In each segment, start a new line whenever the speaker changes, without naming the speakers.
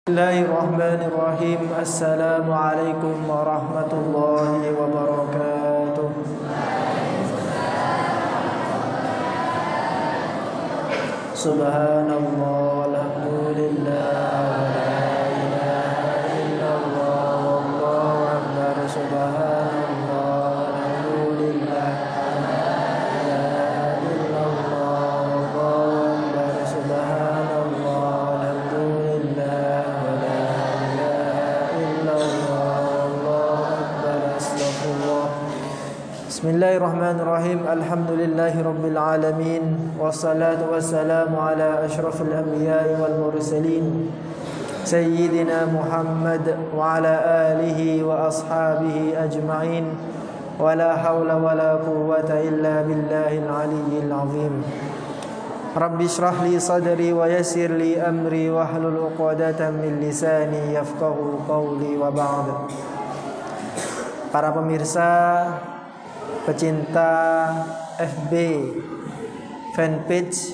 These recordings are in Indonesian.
Bismillahirrahmanirrahim. Assalamualaikum warahmatullahi wabarakatuh. Subhanallah walhamdulillah wa la ilaha illallah wallahu akbar. Subhanallah walhamdulillah wa la illallah wallahu akbar. Subhanallah walhamdulillah wa la ilaha illallah wallahu akbar. Astaghfirullah. Bismillahirrahmanirrahim. Alhamdulillahi rabbil alamin. Wassalatu wassalamu ala asyrafil anbiya'i wal mursalin Sayyidina Muhammad wa ala alihi wa ashabihi ajma'in. Wa la hawla wa la quwwata illa billahil aliyyil azim. Rabbi shrah li sadri wa yassir li amri wahlul 'uqdatam min lisani yafqahu qawli wa ba'd. Para pemirsa, pecinta FB fanpage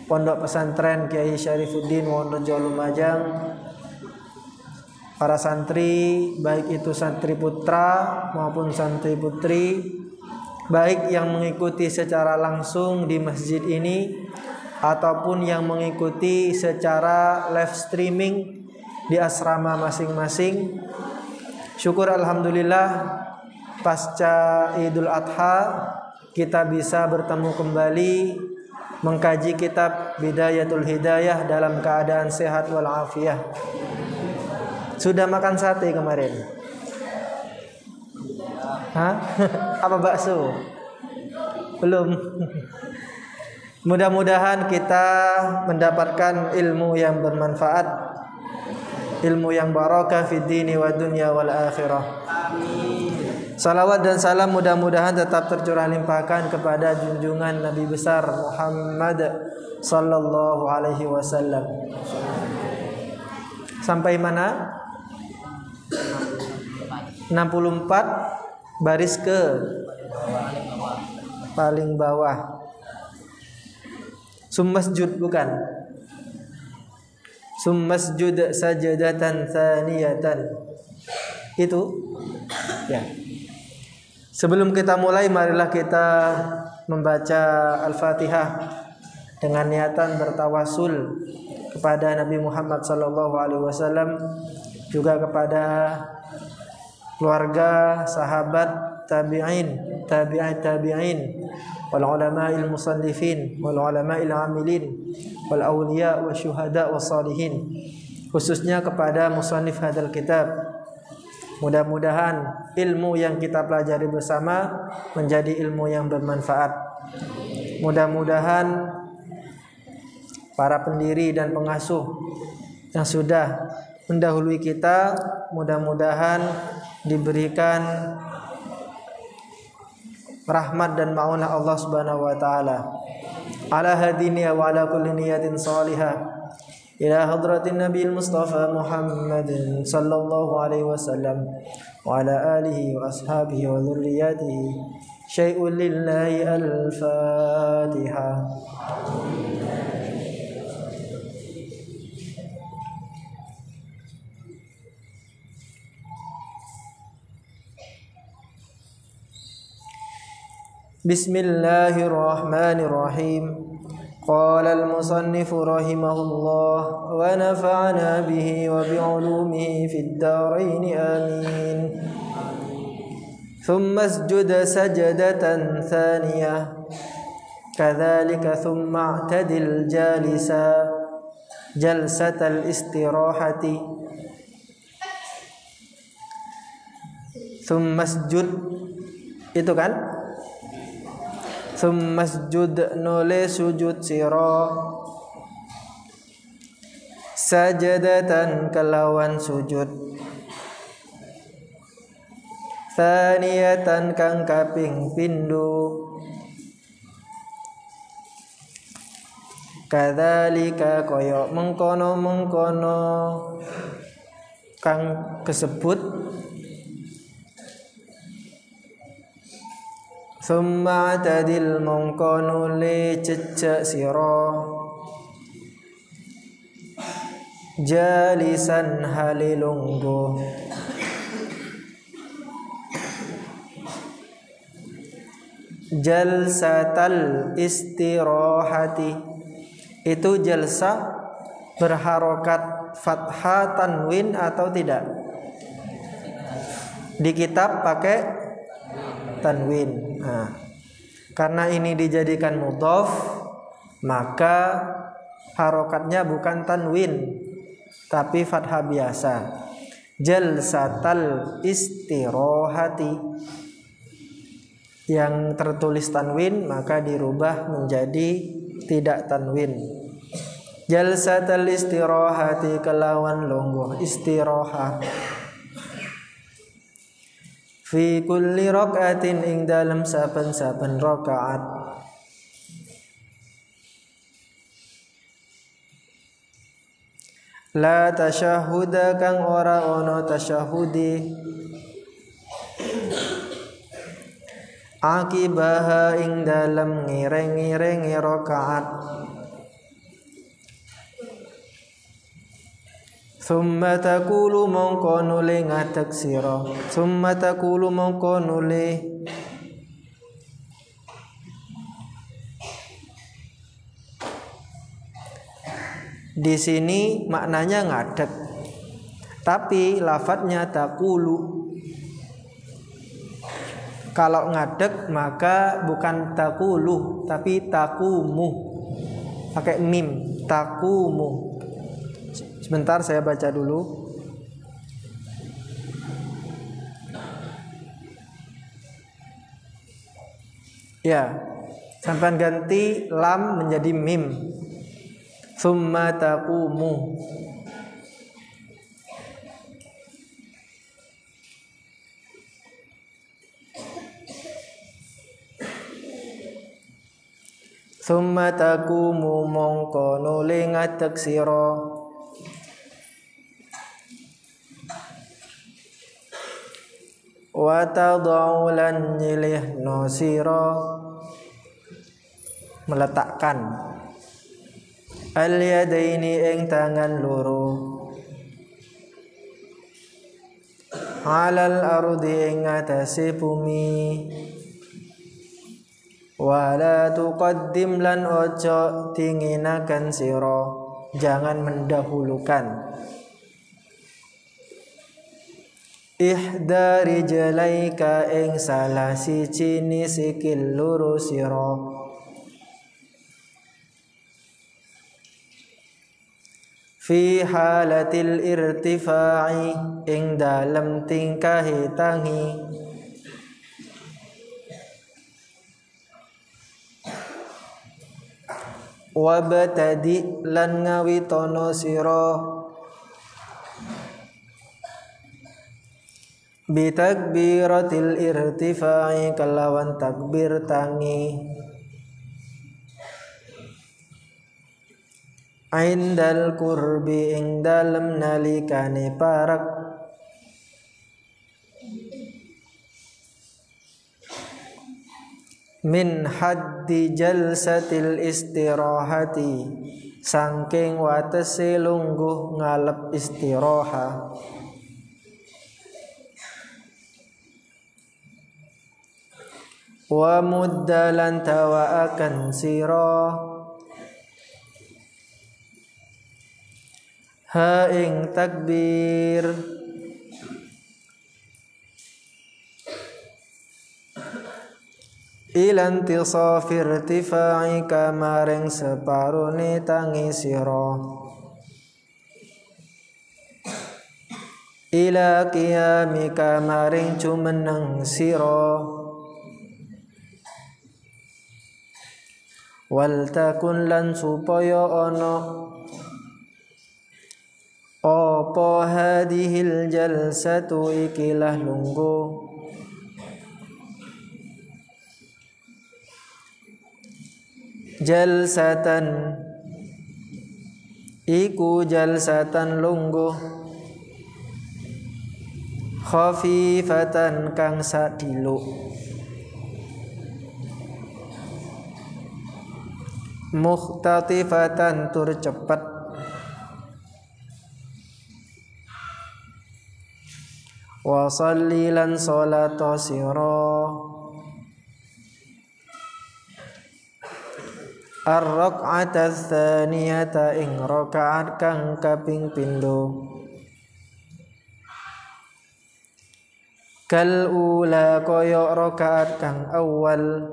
Pondok Pesantren Kiai Syarifuddin Wonorejo Lumajang, para santri baik itu santri putra maupun santri putri, baik yang mengikuti secara langsung di masjid ini ataupun yang mengikuti secara live streaming di asrama masing-masing. Syukur alhamdulillah, pasca Idul Adha kita bisa bertemu kembali mengkaji kitab Bidayatul Hidayah dalam keadaan sehat walafiat. Sudah makan sate kemarin? Hah? Apa bakso? Belum. Mudah-mudahan kita mendapatkan ilmu yang bermanfaat, ilmu yang barakah fid dini wa dunya wal akhirah. Amin. Salawat dan salam mudah-mudahan tetap tercurah limpahkan kepada junjungan Nabi besar Muhammad sallallahu alaihi wasallam. Sampai mana? 64 baris ke paling bawah. Summasjud bukan? Summasjud sajadatan tsaniyatan. Itu ya. Sebelum kita mulai, marilah kita membaca Al-Fatihah dengan niatan bertawasul kepada Nabi Muhammad sallallahu alaihi wasallam, juga kepada keluarga, sahabat, tabi'in, tabi'at tabi'in, wal ulama'il musannifin, wal ulama'il amilin, wal awliya wa syuhada wa salihin, khususnya kepada musannif hadal kitab. Mudah-mudahan ilmu yang kita pelajari bersama menjadi ilmu yang bermanfaat. Mudah-mudahan para pendiri dan pengasuh yang sudah mendahului kita, mudah-mudahan diberikan rahmat dan ma'unah Allah Subhanahu wa taala. Ala hadini wa ala kulli niyatin salihah. Ila hadratin Nabi Mustafa Muhammadin sallallahu alaihi wasallam wa ala alihi wa ashabihi wa dhurriyyatihi. Syai'un lillahi al-Fatihah. Bismillahirrahmanirrahim. قال المصنف رحمه الله ونفعنا به وبعلومه في الدارين آمين. ثم اسجد سجدة ثانية كذلك ثم اعتدل جالسا جلسة الاستراحة ثم اسجد, itu kan? Summasjud nole sujud siro, sajadatan kelawan sujud, thaniyatan kang kaping pindu, kadzalika koyo mengkono kang kesebut, Summa tadil mongko nuli cecek siro jalisan halilungguh. Jalsatal istirahati, itu jalsa berharokat fathah tanwin atau tidak? Di kitab pakai tanwin. Nah, karena ini dijadikan mudhaf, maka harokatnya bukan tanwin tapi fathah biasa. Jalsatal istirahati, yang tertulis tanwin maka dirubah menjadi tidak tanwin. Jalsatal istirahati, kelawan lungguh istirahah. Fi kulli rakaatin, ing dalam saben-saben rakaat. La tasyahuda, kang ora ono tasyahudi. Akibaha, ing dalam ngireng-ngirengi rakaat. Summa taqulu, mongko nuli ngadeg sira. Summa taqulu, mongko nuli. Di sini maknanya ngadeg, tapi lafadznya taqulu. Kalau ngadeg maka bukan taqulu tapi taqumu, pakai mim, taqumu. Sebentar saya baca dulu. Ya, sampai ganti lam menjadi mim. Summa taqumu. Summa taqumu, mongko nuli ngadeg sira. Wa tadau, lan nyilihno sira, meletakkan. Al yadaini, ing tangan loro. Alal ardi, ing atase bumi. Wala tuqaddim, lan ojo dinginakan sira, jangan mendahulukan. Ihda rijlaika, ing salah siji sikil loro sira. Fi halatil irtifa'i, ing dalem tingkahi tangi. Wabtadi, lan ngawitono sira. Bitakbiratil irtifa'i, kelawan takbir tangi. Indal kurbi, ing dalem nalikane parak. Min haddi jalsatil istirahati, sangking watese lungguh ngalep istiraha. Wa muddalan, tawaakan sira. Ha ing takbir. Ilan tisafir irtifa'i, kamaring separone tangi sira. Ila qiyami, kamaring jumeneng sira. Wal takun, lan supaya ana apa hadhil jalsatu, ikilah lungguh. Jalsatan, iku jalsatan lungguh. Khafifatan, kang sadiluk. Mukhtatifatan, tur cepet. wa sholli lan salata sira ar-rak'ata tsaniyata ing rakaat kang kaping pindho kal ula kaya rakaat kang awal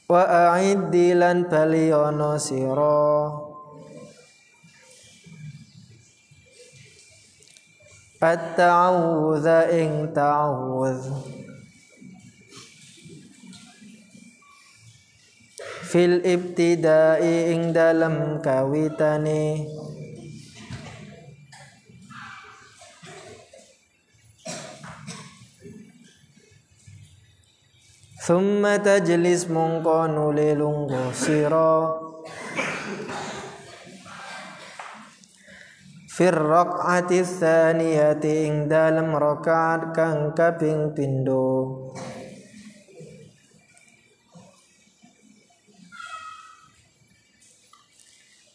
wa a'iddi lan baliyana sira at-ta'awudha ing ta'awudh fil ibtida'i ing dalam kawitane thumma tajlis mongko nuli lungguh sira fir raq'ati tsaniyati ing dalam rakaat kang kaping pindho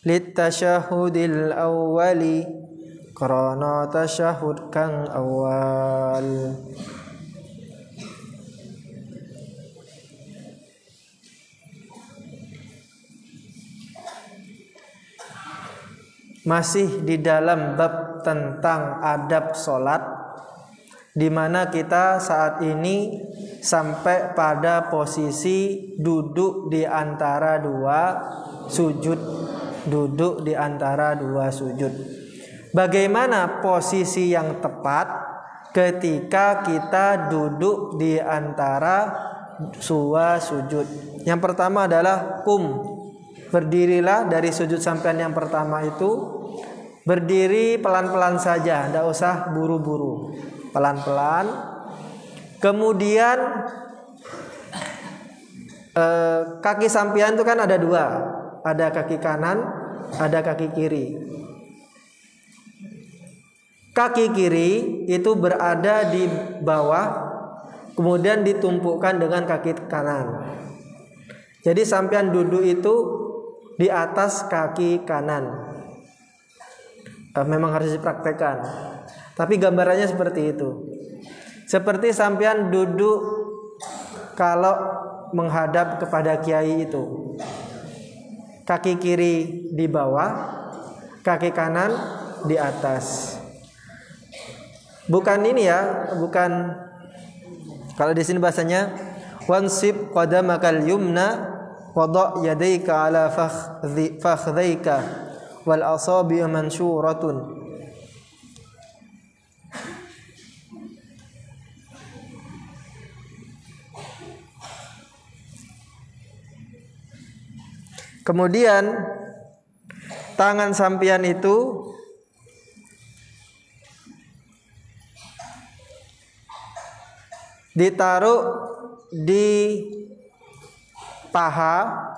lit tasyahudil awwali krana tasyahud kang awal masih di dalam bab tentang adab sholat, di mana kita saat ini sampai pada posisi duduk di antara dua sujud, duduk di antara dua sujud. Bagaimana posisi yang tepat ketika kita duduk di antara dua sujud? Yang pertama adalah berdirilah dari sujud sampean yang pertama itu. Berdiri pelan-pelan saja, tidak usah buru-buru, pelan-pelan. Kemudian kaki sampean itu kan ada dua, ada kaki kanan, ada kaki kiri. Kaki kiri itu berada di bawah, kemudian ditumpukkan dengan kaki kanan. Jadi sampean duduk itu di atas kaki kanan. Memang harus dipraktekkan, tapi gambarannya seperti itu. Seperti sampean duduk kalau menghadap kepada kiai itu, kaki kiri di bawah, kaki kanan di atas. Bukan ini ya, bukan. Kalau di sini bahasanya wansib qadamakal yumna wada' yadayka ala fakhdhaika wal asabi' mansyuratun. Kemudian tangan sampean itu ditaruh di paha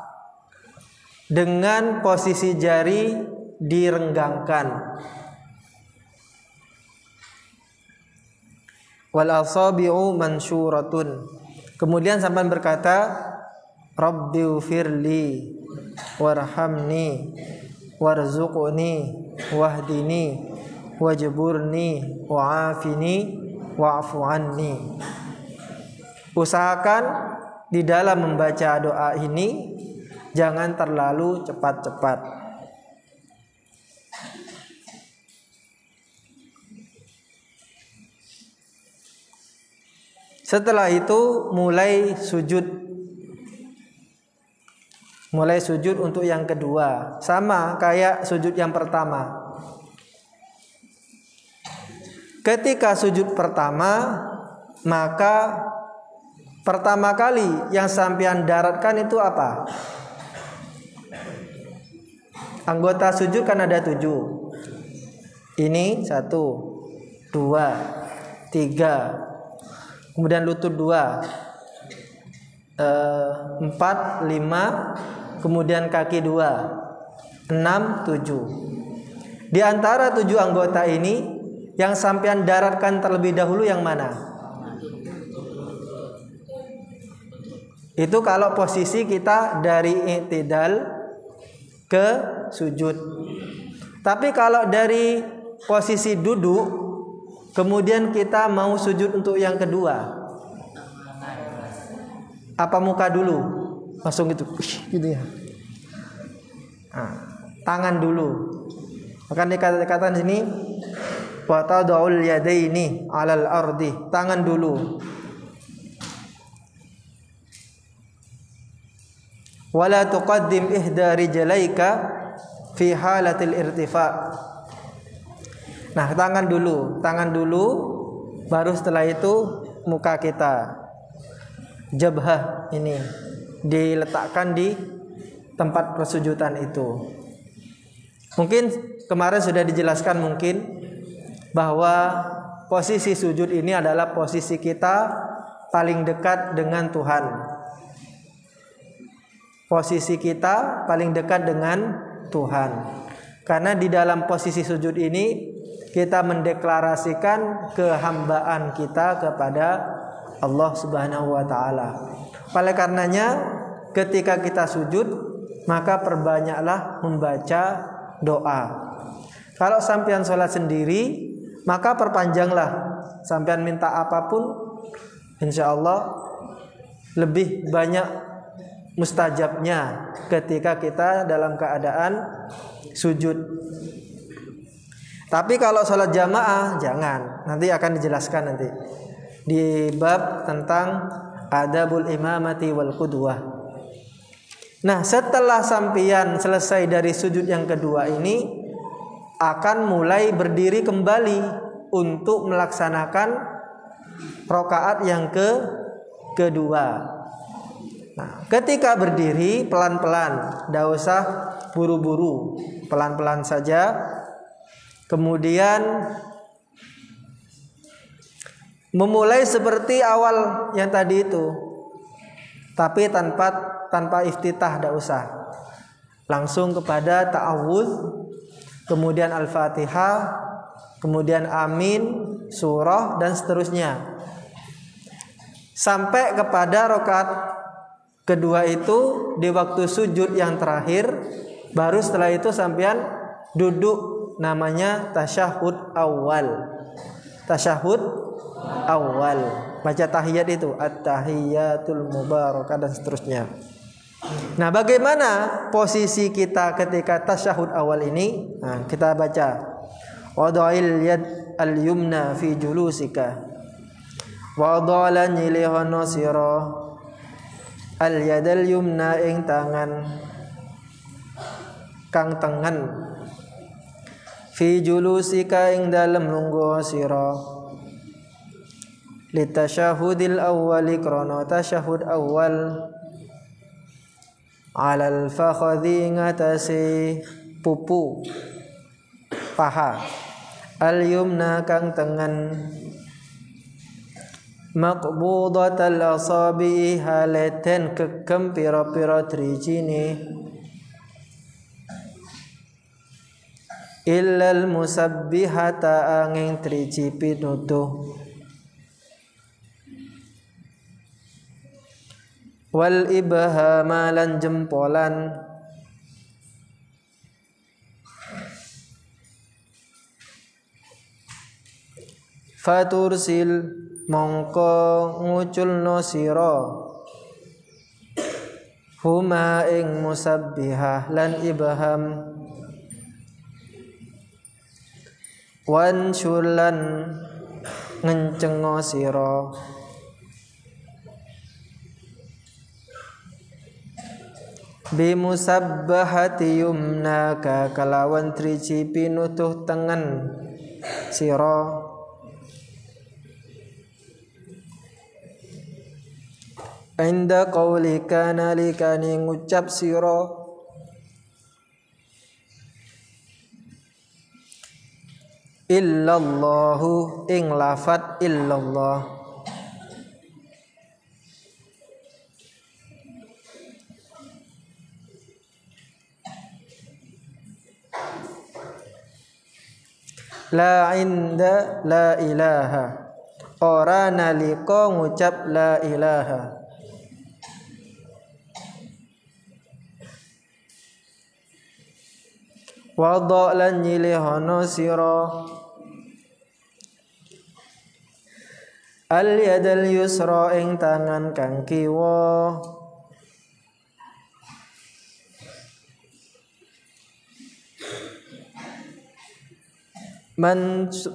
dengan posisi jari direnggangkan. Wal asabi'u mansyuratun. Kemudian sampai berkata, Rabbighfirli warhamni warzuqni wahdini wajburni wa'afini wa'fu anni. Usahakan di dalam membaca doa ini jangan terlalu cepat-cepat. Setelah itu mulai sujud. Mulai sujud untuk yang kedua, sama kayak sujud yang pertama. Ketika sujud pertama, maka pertama kali yang sampean daratkan itu apa? Anggota sujud kan ada 7. Ini 1, 2, 3. Kemudian lutut 2, 4, 5. Kemudian kaki 2, 6, 7. Di antara 7 anggota ini, yang sampean daratkan terlebih dahulu yang mana? Itu kalau posisi kita dari i'tidal ke sujud. Tapi kalau dari posisi duduk kemudian kita mau sujud untuk yang kedua, apa muka dulu? Langsung gitu ya. Nah, tangan dulu. Maka dikatakan sini wa tad'ul yadaini 'alal ardi, tangan dulu. Wala tuqaddim ihda rijlaika fi halatil irtifa. Nah, tangan dulu, baru setelah itu muka kita. Jabhah ini diletakkan di tempat persujudan itu. Mungkin kemarin sudah dijelaskan mungkin bahwa posisi sujud ini adalah posisi kita paling dekat dengan Tuhan. Posisi kita paling dekat dengan Tuhan. Karena di dalam posisi sujud ini kita mendeklarasikan kehambaan kita kepada Allah Subhanahu wa taala. Oleh karenanya ketika kita sujud maka perbanyaklah membaca doa. Kalau sampean sholat sendiri maka perpanjanglah. Sampean minta apapun insya Allah lebih banyak mustajabnya ketika kita dalam keadaan sujud. Tapi kalau sholat jamaah jangan. Nanti akan dijelaskan nanti di bab tentang adabul imamati wal qudwah. Nah, setelah sampeyan selesai dari sujud yang kedua ini akan mulai berdiri kembali untuk melaksanakan rakaat yang kedua. Nah, ketika berdiri pelan-pelan, tidak usah buru-buru, pelan-pelan saja. Kemudian memulai seperti awal yang tadi itu, tapi tanpa iftitah, tidak usah. Langsung kepada ta'awudz, kemudian al-fatihah, kemudian amin, surah dan seterusnya. Sampai kepada rakaat kedua itu di waktu sujud yang terakhir, baru setelah itu sampean duduk, namanya tasyahud awal. Tasyahud awal. Baca tahiyat itu at-tahiyatul mubarakah dan seterusnya. Nah, bagaimana posisi kita ketika tasyahud awal ini? Nah, kita baca wada'il yad al-yumna fi julusika wada'lan yiliha nasira al-yadal yumna ing tangan kang tengen fi julusika ing dalem lungguh sira litasyahudil awwali krono tasyahud awal alal fakhadhi ngatasi pupu paha al yumna kang tengen maqbudatal asabi haleten kekem pira-pira trijine illal musabbihata angin triji pinutuh wal ibhama lan jempolan fatursil mongko nguculno sira huma ing musabbihah lan ibham wan syulan ngencengo sira bimusabbahati yumnaka kalawan triji pinutuh tengen sira inda qaulika nalikani ngucap sira illallahu ing lafat illallah la inda la ilaha ora nalika ngucap la ilaha Wada lan nyilihono sira al yadal yusra ing tangan kang kiwa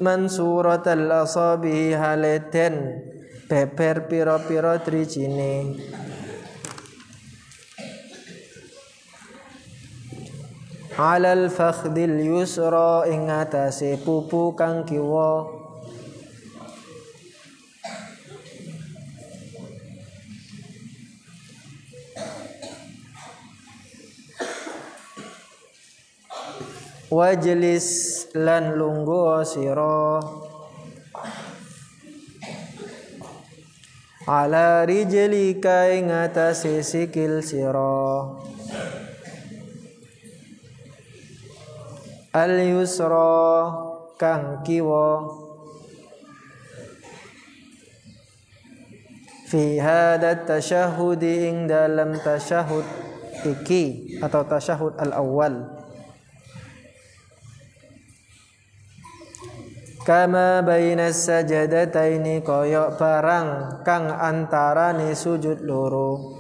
mansuratal asabi haleten beber pira-pira drijine alal fakhdil yusra ing atase pupu kang kiwa wajlis lan lungguh sira ala rijlika ing atase sikil sira al yusra kang kiwa fi hadha tasyahhud ing dalam tasyahud iki atau tasyahud al awal kama bainas sajadataini koyok barang kang antarane sujud loro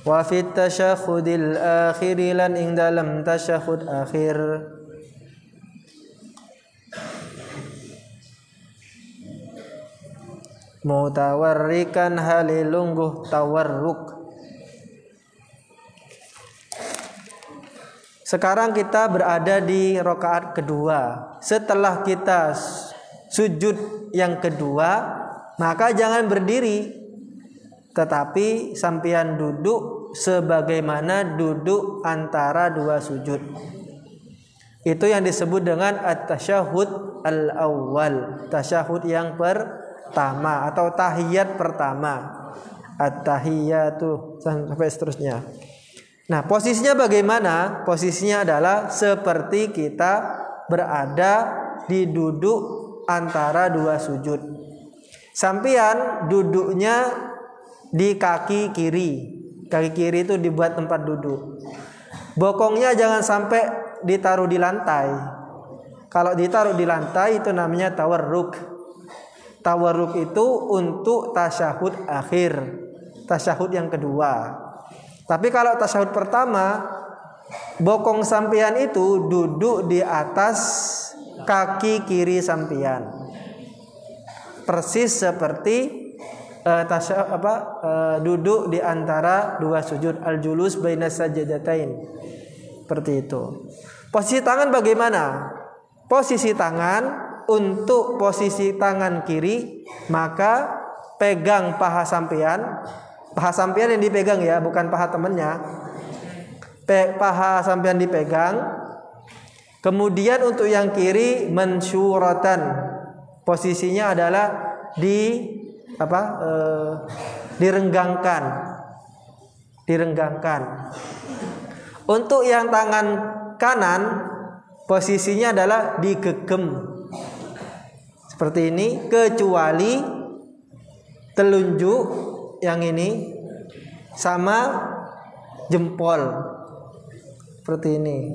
wa fit tasyahhudil akhir lan ing dalam tasyahud akhir mutawarrikan halilungguh tawarruk. Sekarang kita berada di rakaat kedua. Setelah kita sujud yang kedua, maka jangan berdiri, tetapi sampean duduk sebagaimana duduk antara dua sujud. Itu yang disebut dengan at-tasyahud al-awwal, tasyahud yang pertama atau tahiyat pertama. At-tahiyatu sampai seterusnya. Nah, posisinya bagaimana? Posisinya adalah seperti kita berada di duduk antara dua sujud. Sampean duduknya di kaki kiri. Kaki kiri itu dibuat tempat duduk. Bokongnya jangan sampai ditaruh di lantai. Kalau ditaruh di lantai itu namanya tawarruk. Tawarruk itu untuk tasyahud akhir, tasyahud yang kedua. Tapi kalau tasyahud pertama, bokong sampean itu duduk di atas kaki kiri sampean, persis seperti duduk di antara dua sujud, al-julus bainas sajadatain, seperti itu. Posisi tangan bagaimana? Posisi tangan, untuk posisi tangan kiri, maka pegang paha sampean. Paha sampean yang dipegang ya, bukan paha temennya. Paha sampean dipegang. Kemudian untuk yang kiri mensyuratan. Posisinya adalah direnggangkan. Untuk yang tangan kanan posisinya adalah digegem. Seperti ini, kecuali telunjuk yang ini sama jempol seperti ini,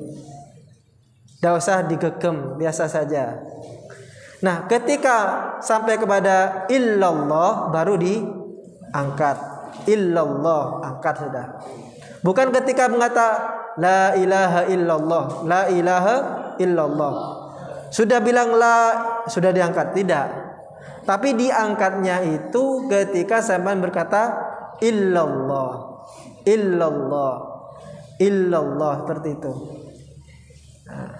tidak usah digegem, biasa saja. Nah, ketika sampai kepada illallah baru diangkat. Illallah, angkat sudah. Bukan ketika mengata la ilaha illallah, la ilaha illallah sudah bilang la, sudah diangkat, tidak. Tapi diangkatnya itu ketika sampean berkata illallah, illallah, illallah, seperti itu. Nah,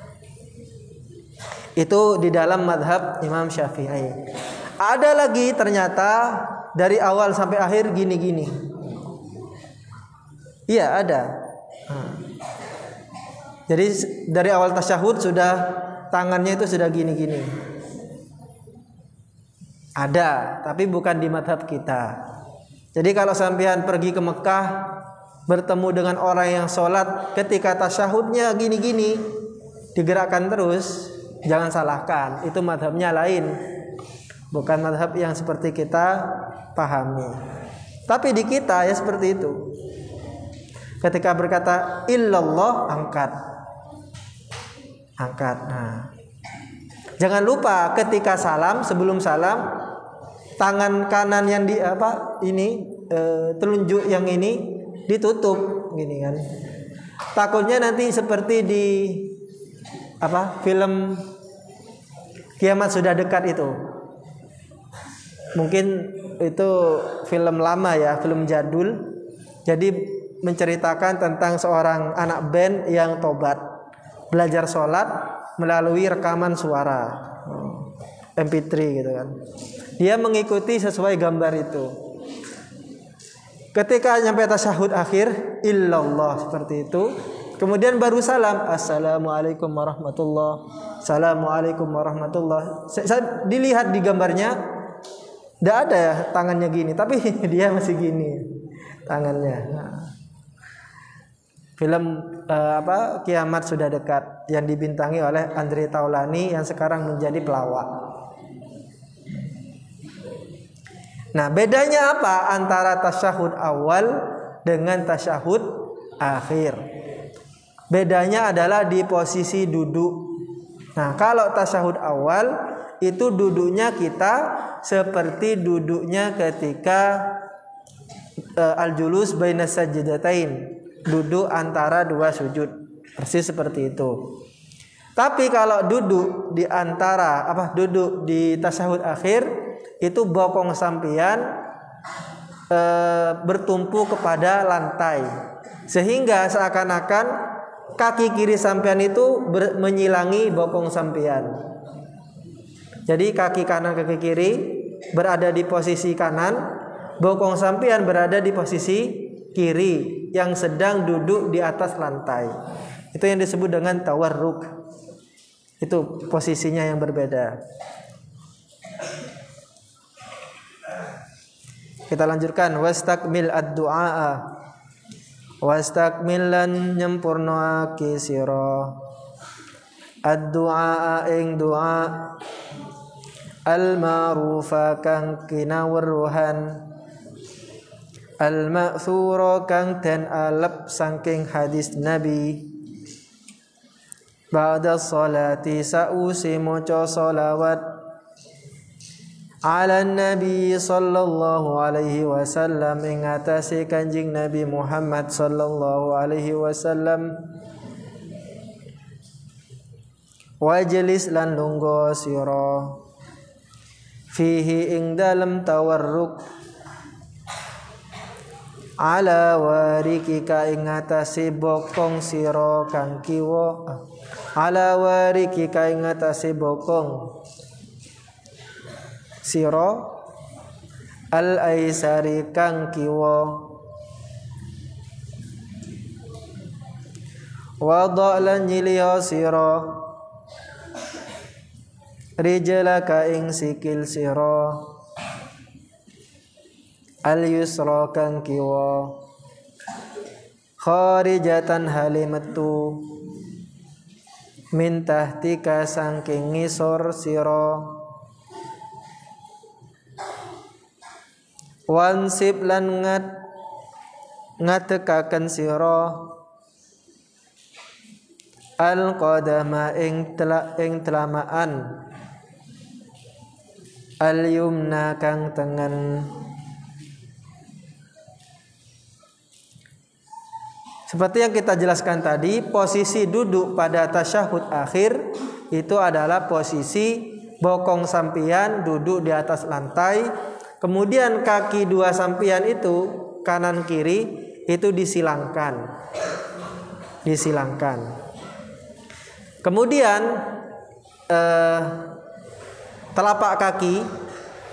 itu di dalam madhab Imam Syafi'i. Ada lagi ternyata dari awal sampai akhir gini-gini. Iya ada. Jadi dari awal tasyahud sudah tangannya itu sudah gini-gini. Ada, tapi bukan di madhab kita. Jadi kalau sampean pergi ke Mekah bertemu dengan orang yang sholat, ketika tasyahudnya gini-gini digerakkan terus, jangan salahkan. Itu madhabnya lain, bukan madhab yang seperti kita pahami. Tapi di kita ya seperti itu. Ketika berkata illallah, angkat. Nah, jangan lupa ketika salam, sebelum salam, tangan kanan yang telunjuk yang ini ditutup gini kan. Takutnya nanti seperti di film Kiamat Sudah Dekat itu. Mungkin itu film lama ya, film jadul. Jadi menceritakan tentang seorang anak band yang tobat, belajar sholat melalui rekaman suara MP3 gitu kan. Dia mengikuti sesuai gambar itu. Ketika nyampe tasyahud akhir, illallah seperti itu. Kemudian baru salam, assalamualaikum warahmatullah, assalamualaikum warahmatullah. Saya dilihat di gambarnya, tidak ada ya tangannya gini, tapi dia masih gini tangannya. Nah. Film Kiamat Sudah Dekat yang dibintangi oleh Andre Taulany yang sekarang menjadi pelawak. Nah, bedanya apa antara tasyahud awal dengan tasyahud akhir? Bedanya adalah di posisi duduk. Nah, kalau tasyahud awal itu duduknya kita seperti duduknya ketika al-julus baina sajdatain, duduk antara dua sujud, persis seperti itu. Tapi kalau duduk di antara duduk di tasyahud akhir itu bokong sampean bertumpu kepada lantai, sehingga seakan-akan kaki kiri sampean itu menyilangi bokong sampean. Jadi kaki kanan kaki kiri berada di posisi kanan, bokong sampean berada di posisi kiri yang sedang duduk di atas lantai. Itu yang disebut dengan tawarruk. Itu posisinya yang berbeda. Kita lanjutkan, wastakmil ad-du'a. Wastakmilan nyempurnaake sira ad-du'a ing doa al-ma'rufa kang kinawruhan al-ma'thura kang den alep saking hadis Nabi ba'da sholati sausi maca sholawat ala Nabi sallallahu alaihi wasallam ing atase Kanjeng Nabi Muhammad sallallahu alaihi wasallam. Wajlis lan lungguh sira fihi ing dalem tawarruk ala warikika ing atase bokong sira kang kiwa ala warikika ing atase bokong sira al-aisari kang kiwa wada' lan nyiliya sira rijlaka ing sikil sira al-yusra kang kiwa kharijatan halimetu min tahtika saking ngisor sira wansib lan ngadekaken sira al-qadama ing telamaan al-yumna kang tengen. Seperti yang kita jelaskan tadi, posisi duduk pada tasyahud akhir itu adalah posisi bokong sampean duduk di atas lantai. Kemudian kaki dua sampean itu kanan kiri itu disilangkan. Kemudian telapak kaki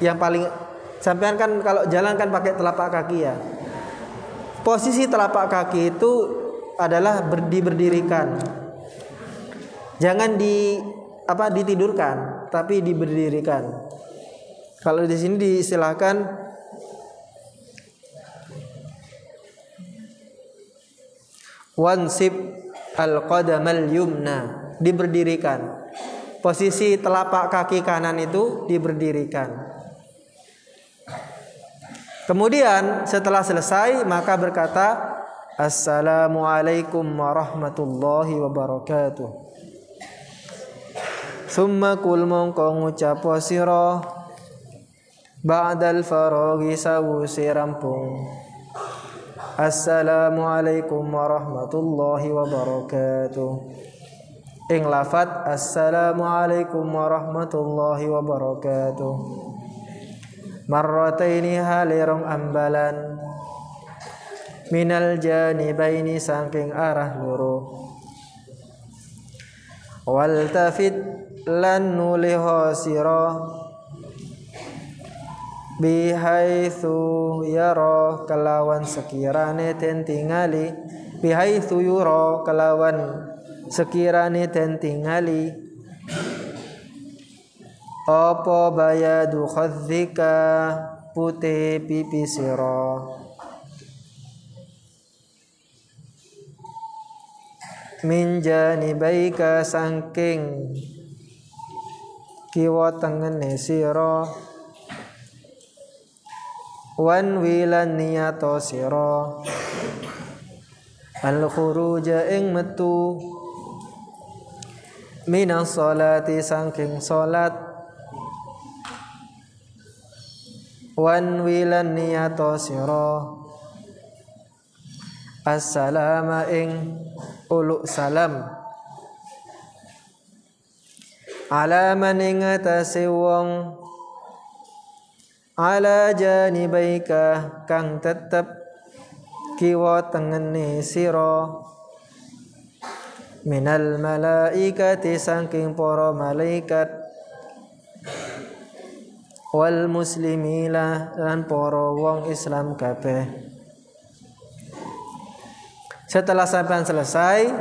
yang paling sampean kan kalau jalan kan pakai telapak kaki ya. Posisi telapak kaki itu adalah berdirikan. Jangan ditidurkan, tapi diberdirikan. Kalau di sini diistilahkan wansib al-qadamal yumna, diberdirikan. Posisi telapak kaki kanan itu diberdirikan. Kemudian setelah selesai maka berkata Assalamualaikum warahmatullahi wabarakatuh. Summa kul mongko ngucap sira ba'dal faraghi sawuse rampung Assalamualaikum warahmatullahi wabarakatuh. Ing lafat Assalamualaikum warahmatullahi wabarakatuh marrataini halirong ambalan minal janibaini saking arah loro wal tafit lan nuliho sira bihaitsu yara kelawan sekirane den tingali bihaitsu yura kelawan sekirane den tingali apa bayadu khadzika putih pipi sira min janibaika saking kiwa tengene sira wan wilan niyato sira al khuruja ing metu minas salati saking salat wan wilan niyato sira assalama ing uluk salam ala man ing atase wong ala janibaika kang tetep kiwa tengene sira minal malaikati saking para malaikat wal muslimina lan para wong Islam kabeh. Setelah sampean selesai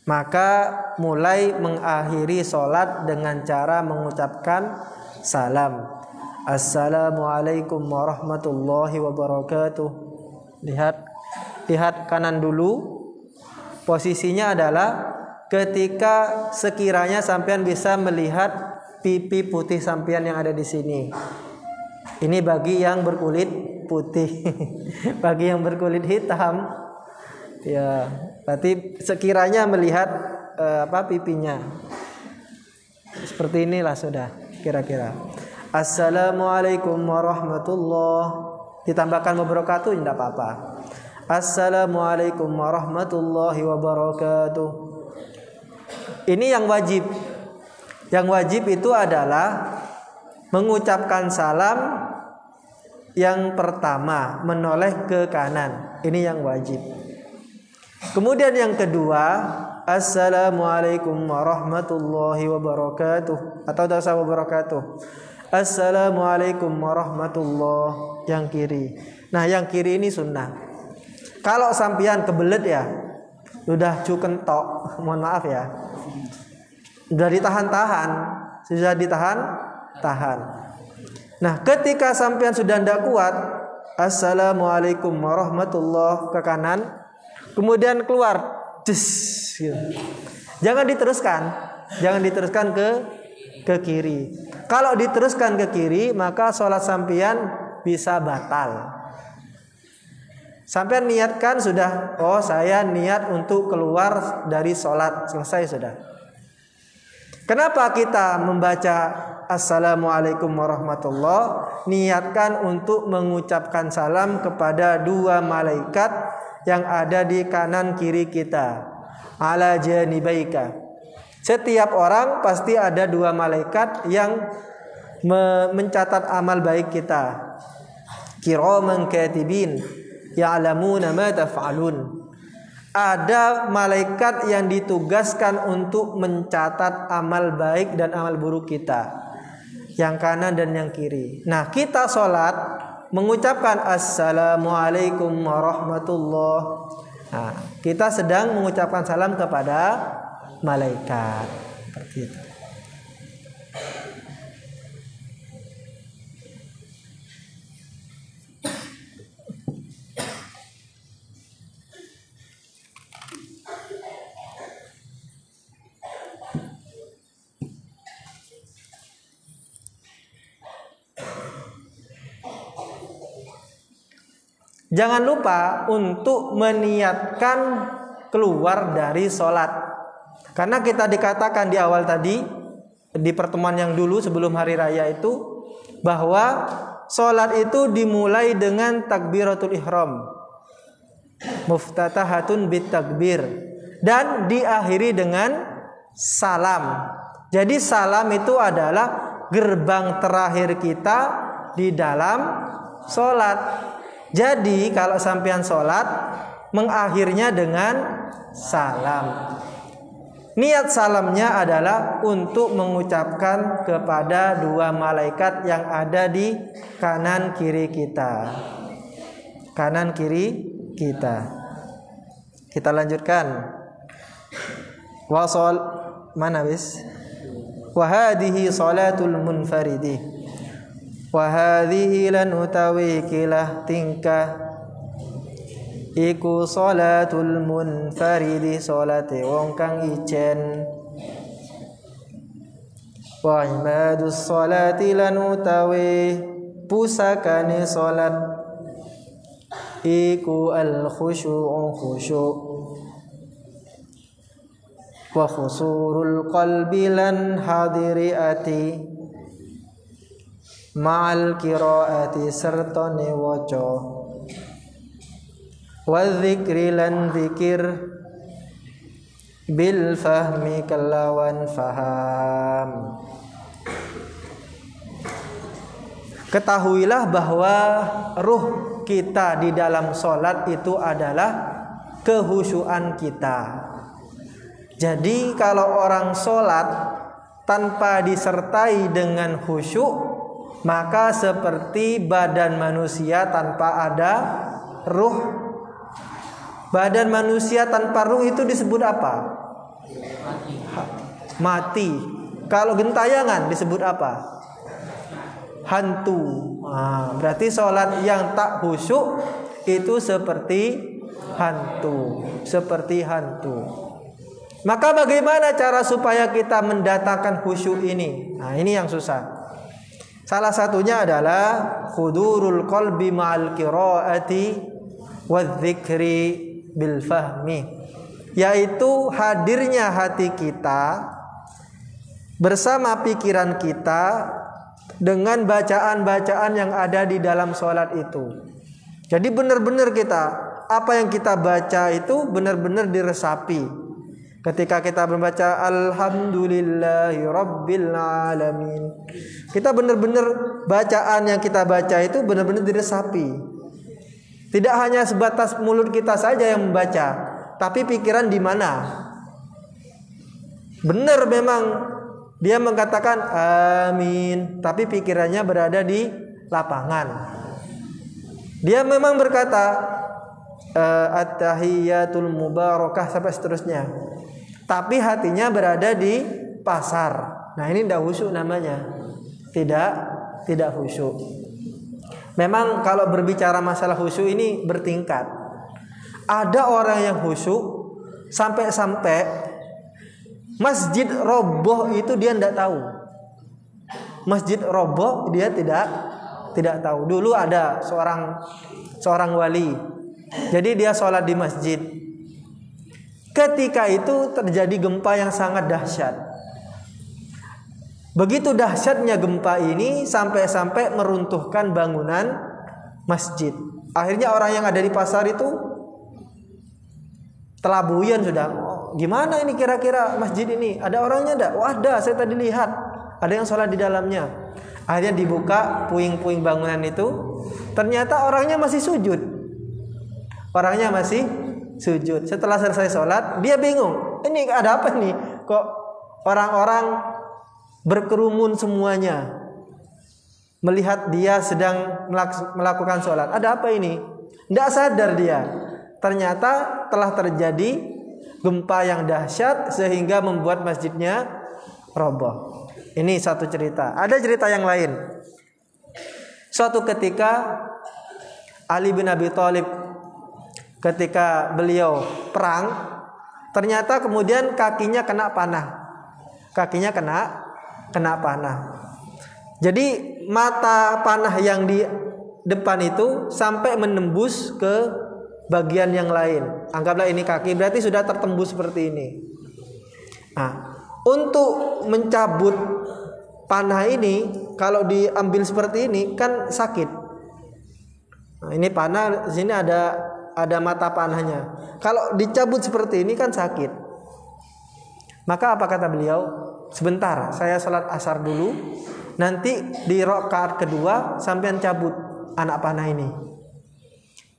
maka mulai mengakhiri sholat dengan cara mengucapkan salam. Assalamualaikum warahmatullahi wabarakatuh. Lihat kanan dulu. Posisinya adalah ketika sekiranya sampean bisa melihat pipi putih sampean yang ada di sini. Ini bagi yang berkulit putih. Bagi yang berkulit hitam, ya, berarti sekiranya melihat pipinya. Seperti inilah sudah kira-kira. Assalamualaikum warahmatullahi. Ditambahkan wabarakatuh tidak apa-apa. Assalamualaikum warahmatullahi wabarakatuh. Ini yang wajib. Yang wajib itu adalah mengucapkan salam yang pertama menoleh ke kanan. Ini yang wajib. Kemudian yang kedua, Assalamualaikum warahmatullahi wabarakatuh. Atau tidak usah wabarakatuh. Assalamualaikum warahmatullahi yang kiri. Nah, yang kiri ini sunnah. Kalau sampian kebelet ya, sudah cukentok, mohon maaf ya. Sudah ditahan. Nah, ketika sampean sudah tidak kuat, Assalamualaikum warahmatullahi ke kanan, kemudian keluar, gitu. Jangan diteruskan ke kiri. Kalau diteruskan ke kiri, maka sholat sampean bisa batal. Sampean niatkan sudah, saya niat untuk keluar dari sholat, selesai sudah. Kenapa kita membaca Assalamualaikum warahmatullahi? Niatkan untuk mengucapkan salam kepada dua malaikat yang ada di kanan kiri kita. Ala janibaika. Setiap orang pasti ada dua malaikat yang mencatat amal baik kita. Kiraman katibin ya'lamuna ma taf'alun. Ada malaikat yang ditugaskan untuk mencatat amal baik dan amal buruk kita, yang kanan dan yang kiri. Nah, kita sholat mengucapkan Assalamualaikum warahmatullahi. Nah, kita sedang mengucapkan salam kepada malaikat. Seperti itu. Jangan lupa untuk meniatkan keluar dari sholat. Karena kita dikatakan di awal tadi, di pertemuan yang dulu sebelum hari raya itu, bahwa sholat itu dimulai dengan takbiratul ihram, muftatahatun bit takbir, dan diakhiri dengan salam. Jadi salam itu adalah gerbang terakhir kita di dalam sholat. Jadi kalau sampean sholat, mengakhirnya dengan salam. Niat salamnya adalah untuk mengucapkan kepada dua malaikat yang ada di kanan kiri kita. Kanan kiri kita. Kita lanjutkan. Wasol mana bis? Wa hadhihi salatul munfaridi. Wa hadhihi lan utawi kilah tingkah iku salatul munfaridi, salate wong kang icen. Wa imadus salati lan utawi pusakane salat iku al khusyu'u khusyuk. Wa khusurul qalbi lan hadiri ati ma'al qiraati serta ne waca. Wa dzikri lan dzikir bil fahmi kelawan faham. Ketahuilah bahwa ruh kita di dalam sholat itu adalah kehusyuan kita. Jadi kalau orang sholat tanpa disertai dengan khusyuk, maka seperti badan manusia tanpa ada ruh. Badan manusia tanpa ruh itu disebut apa? Mati. Kalau gentayangan disebut apa? Hantu. Berarti sholat yang tak khusyuk itu seperti hantu. Seperti hantu. Maka bagaimana cara supaya kita mendatangkan khusyuk ini? Nah, ini yang susah. Salah satunya adalah hudurul qalbi ma'al qiraati wadzikri bil fahmi, yaitu hadirnya hati kita bersama pikiran kita dengan bacaan-bacaan yang ada di dalam sholat itu. Jadi benar-benar kita, apa yang kita baca itu benar-benar diresapi. Ketika kita membaca Alhamdulillahi Rabbil Alamin, kita benar-benar bacaan yang kita baca itu benar-benar diresapi. Tidak hanya sebatas mulut kita saja yang membaca, tapi pikiran di mana? Benar memang dia mengatakan amin, tapi pikirannya berada di lapangan. Dia memang berkata at-tahiyyatul mubarakah sampai seterusnya, tapi hatinya berada di pasar. Nah, ini tidak khusyuk namanya. Tidak khusyuk. Memang kalau berbicara masalah khusyuk ini bertingkat. Ada orang yang khusyuk sampai-sampai masjid roboh itu dia tidak tahu. Masjid roboh dia tidak tahu. Dulu ada seorang wali. Jadi dia sholat di masjid. Ketika itu terjadi gempa yang sangat dahsyat. Begitu dahsyatnya gempa ini sampai-sampai meruntuhkan bangunan masjid. Akhirnya orang yang ada di pasar itu telabuyan sudah. Gimana ini kira-kira masjid ini? Ada orangnya enggak? Wah, ada, saya tadi lihat. Ada yang sholat di dalamnya. Akhirnya dibuka puing-puing bangunan itu. Ternyata orangnya masih sujud. Orangnya masih sujud. Setelah selesai sholat, dia bingung. Ini ada apa nih? Kok orang-orang berkerumun semuanya melihat dia sedang melakukan sholat? Ada apa ini? Tidak sadar dia. Ternyata telah terjadi gempa yang dahsyat sehingga membuat masjidnya roboh. Ini satu cerita. Ada cerita yang lain. Suatu ketika Ali bin Abi Thalib, ketika beliau perang, ternyata kemudian kakinya kena panah. Kakinya kena panah. Jadi mata panah yang depan itu sampai menembus ke bagian yang lain. Anggaplah ini kaki, berarti sudah tertembus seperti ini. Nah, untuk mencabut panah ini kalau diambil seperti ini kan sakit. Nah, ini panah, di sini ada mata panahnya. Kalau dicabut seperti ini kan sakit. Maka apa kata beliau? Sebentar, saya sholat asar dulu. Nanti di rakaat kedua sampean cabut anak panah ini.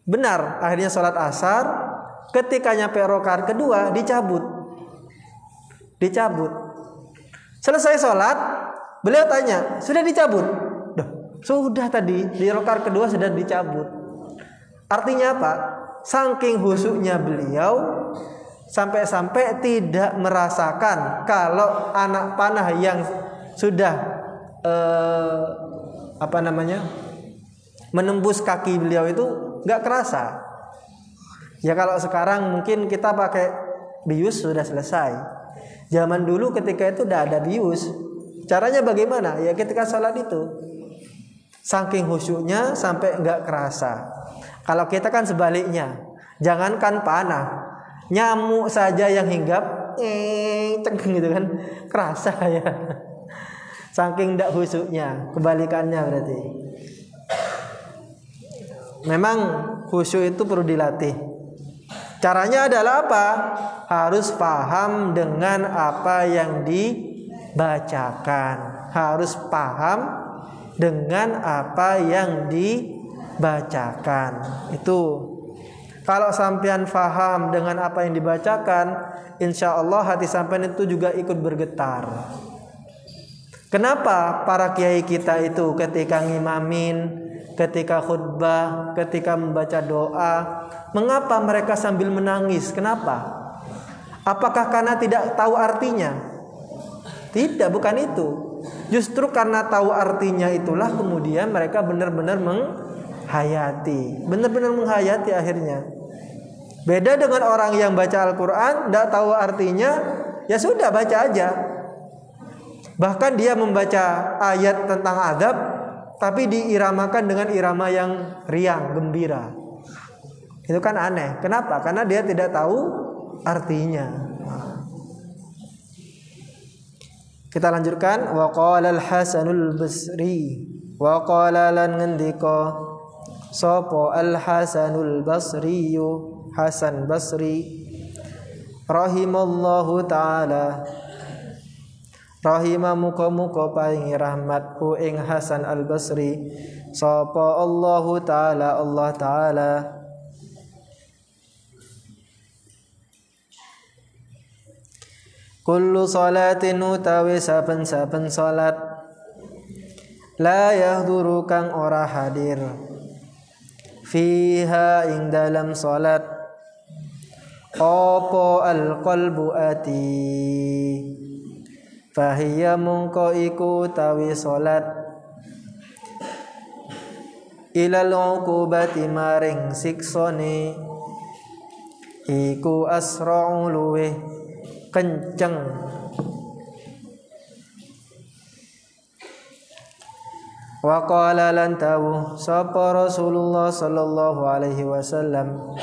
Benar, akhirnya sholat asar. Ketika nyampe rakaat kedua dicabut. Selesai sholat, beliau tanya, sudah dicabut? Sudah tadi di rakaat kedua sudah dicabut. Artinya apa? Saking khusyuknya beliau sampai-sampai tidak merasakan kalau anak panah yang sudah menembus kaki beliau itu nggak kerasa. Ya kalau sekarang mungkin kita pakai bius sudah selesai. Zaman dulu ketika itu udah ada bius. Caranya bagaimana? Ya ketika sholat itu saking khusyuknya sampai nggak kerasa. Kalau kita kan sebaliknya, jangankan panah, nyamuk saja yang hinggap, cengeng gitu kan, kerasa ya. Saking nggak khusyuknya, kebalikannya berarti. Memang khusyuk itu perlu dilatih. Caranya adalah apa? Harus paham dengan apa yang dibacakan. Harus paham dengan apa yang dibacakan. Itu. Kalau sampean paham dengan apa yang dibacakan, insya Allah hati sampean itu juga ikut bergetar. Kenapa para kiai kita itu ketika ngimamin, ketika khutbah, ketika membaca doa, mengapa mereka sambil menangis? Kenapa? Apakah karena tidak tahu artinya? Tidak, bukan itu. Justru karena tahu artinya itulah kemudian mereka benar-benar menghayati. Benar-benar menghayati akhirnya. Beda dengan orang yang baca Al-Quran, tidak tahu artinya, ya sudah baca aja. Bahkan dia membaca ayat tentang azab, tapi diiramakan dengan irama yang riang, gembira. Itu kan aneh. Kenapa? Karena dia tidak tahu artinya. Kita lanjutkan. Wa qala al-Hasanul Basri, wa qala lan ngendika sapa al-Hasanul Basri, Hasan Basri, rahimallahu taala, rahimah muka-muka paringi rahmat hu ing Hasan al-Basri sapa Allahu taala, Allah taala. Kullu salatin utawi saben-saben salat la yahduru kang ora hadir fiha ing dalam salat apa al-qalbu ati fahiya mungko iku tawi salat ilal uqubati maring siksane iku asra'u luweh kenceng wa qala lan tawu sapa Rasulullah sallallahu alaihi wasallam,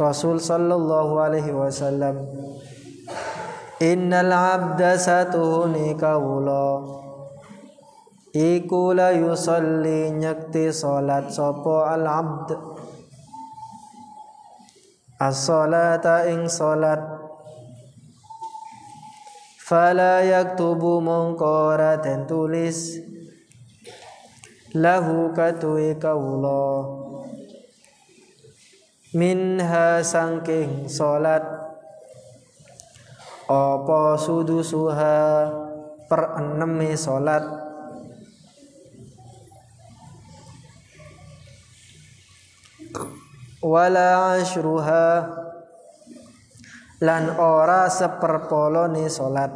Rasul sallallahu alaihi wasallam, innal abda satuhuni kawula iku la yusalli nyekti salat sapa al abd as-salata ing salat fala yaktubu mongkora dan tulis lahu katui kawula minha sangking salat apa sudusuha per enemi salat wala ashruha lan ora seperpolone salat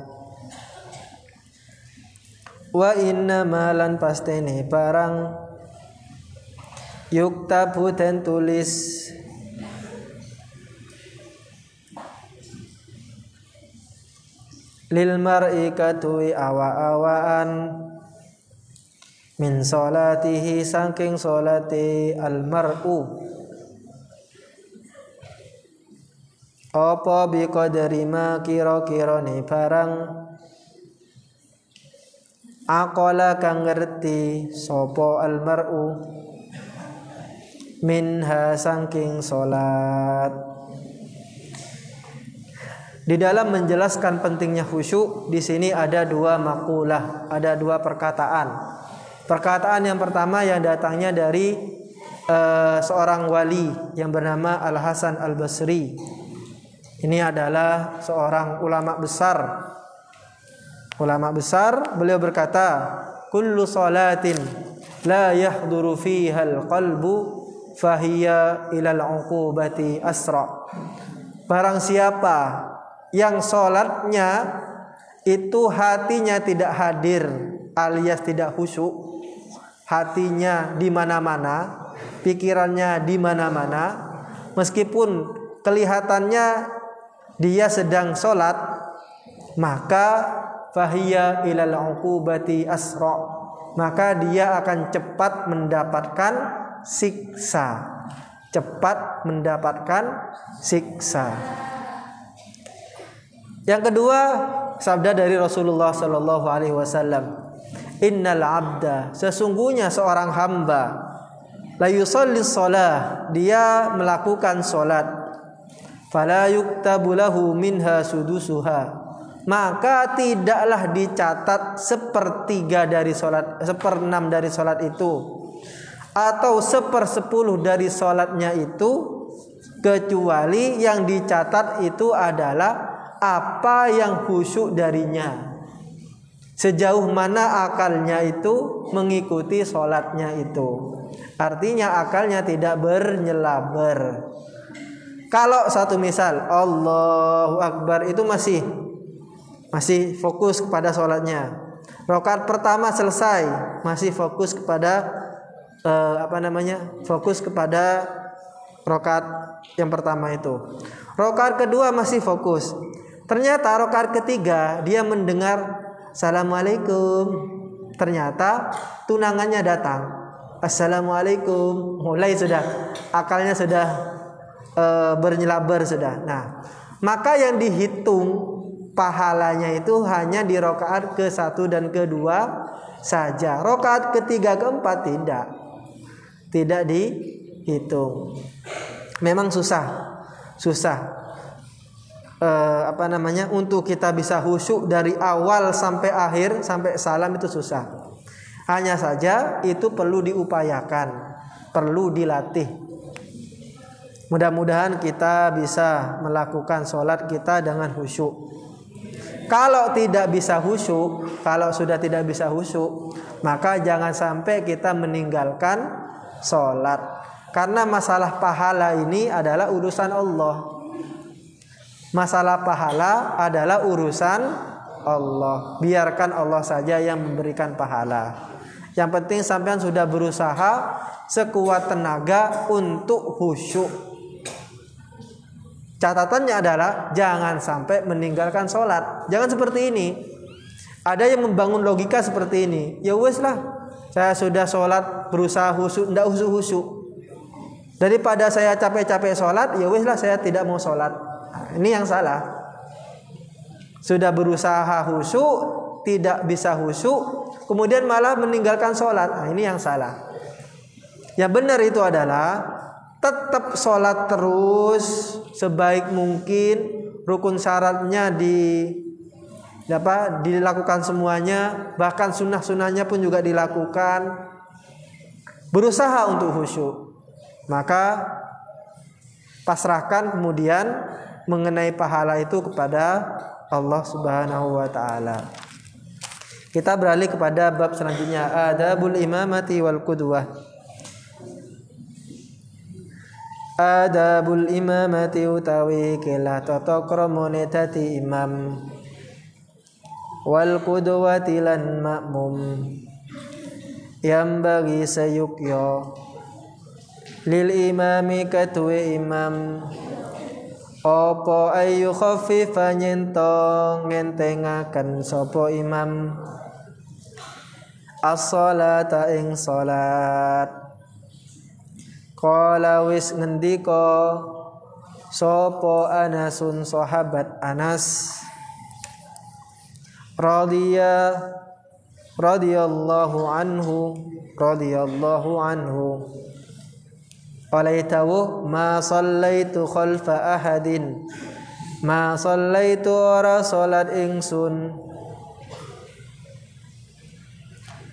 wa inna malan pastene barang yuktabu den tulis lil mar'i katui awa-awaan min salatihi saking salati almar'u apa biqadari ma kira-kirane barang aqala kang ngerti sapa almar'u minha saking salat. Di dalam menjelaskan pentingnya khusyuk, di sini ada dua makulah, ada dua perkataan. Perkataan yang pertama yang datangnya dari seorang wali yang bernama Al Hasan Al Basri. Ini adalah seorang ulama besar. Ulama besar, beliau berkata, "Kullu salatin la yahduru fiha al-qalbu fahiya ila al-uqubati asra." Barang siapa yang sholatnya itu hatinya tidak hadir alias tidak khusyuk, hatinya di mana-mana, pikirannya di mana-mana, meskipun kelihatannya dia sedang sholat, maka fahiya ilal uqubati asra, maka dia akan cepat mendapatkan siksa, cepat mendapatkan siksa. Yang kedua, sabda dari Rasulullah sallallahu alaihi wasallam, "Innal 'abda, sesungguhnya seorang hamba, la yusalli shalah, dia melakukan salat, fala yuktabu lahu minha sudusuha, maka tidaklah dicatat sepertiga dari salat, 1/6 dari salat itu, atau 1/10 dari salatnya itu, kecuali yang dicatat itu adalah apa yang khusyuk darinya, sejauh mana akalnya itu mengikuti sholatnya itu. Artinya akalnya tidak bernyelaber. Kalau satu misal Allahu Akbar itu masih fokus kepada sholatnya, rakaat pertama selesai masih fokus kepada fokus kepada rakaat yang pertama itu. Rakaat kedua masih fokus. Ternyata rakaat ketiga dia mendengar Assalamualaikum. Ternyata tunangannya datang. Assalamualaikum. Mulai sudah akalnya sudah bernyelabar sudah. Nah, maka yang dihitung pahalanya itu hanya di rakaat ke-1 dan ke-2 saja. Rakaat ketiga keempat tidak dihitung. Memang susah untuk kita bisa khusyuk dari awal sampai akhir sampai salam itu susah. Hanya saja itu perlu diupayakan, perlu dilatih. Mudah-mudahan kita bisa melakukan sholat kita dengan khusyuk. Kalau sudah tidak bisa khusyuk, maka jangan sampai kita meninggalkan sholat. Karena masalah pahala ini adalah urusan Allah. Masalah pahala adalah urusan Allah. Biarkan Allah saja yang memberikan pahala. Yang penting sampean sudah berusaha sekuat tenaga untuk khusyuk. Catatannya adalah jangan sampai meninggalkan sholat. Jangan seperti ini. Ada yang membangun logika seperti ini. Ya wes lah, saya sudah sholat berusaha khusyuk, tidak khusyuk. Daripada saya capek-capek sholat, ya wes lah saya tidak mau sholat. Ini yang salah. Sudah berusaha khusyuk, tidak bisa khusyuk, kemudian malah meninggalkan sholat. Nah, ini yang salah. Yang benar itu adalah tetap sholat terus sebaik mungkin, rukun syaratnya dilakukan semuanya, bahkan sunnah-sunnahnya pun juga dilakukan. Berusaha untuk khusyuk. Maka pasrahkan kemudian mengenai pahala itu kepada Allah Subhanahu wa taala. Kita beralih kepada bab selanjutnya, adabul imamati wal qudwah. Adabul imamati utawi kelah tata kramane dadi imam, wal qudwati lan makmum, yang bagi sayukya lil imami katwe imam, apa ayu khaffifa nyento ngentengaken sapa imam as-salata ing salat. Qala wis ngendika sapa Anasun sahabat Anas radhiyallahu anhu qalaitahu ma sallaitu khalfa ahadin ma sallaitu ora salat ingsun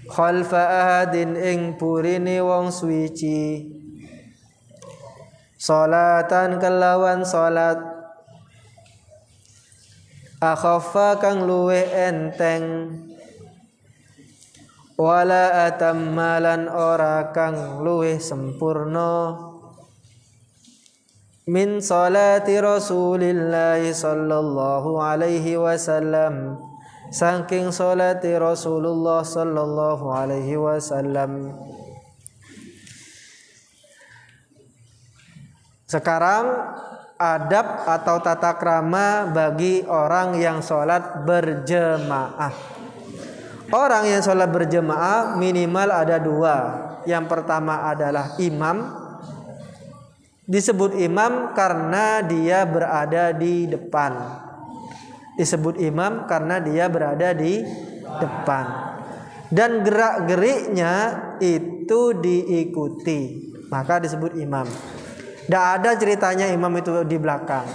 khalfa ahadin ing purine wong suci salatan kelawan salat akhaffa kang luweh enteng wala atammalan ora kang luweh sempurna min salati Rasulillah sallallahu alaihi wasallam saking salati Rasulullah sallallahu alaihi wasallam. Sekarang adab atau tata krama bagi orang yang sholat berjemaah. Orang yang sholat berjemaah minimal ada dua. Yang pertama adalah imam. Disebut imam karena dia berada di depan. Disebut imam karena dia berada di depan. Dan gerak-geriknya itu diikuti, maka disebut imam. Tidak ada ceritanya imam itu di belakang.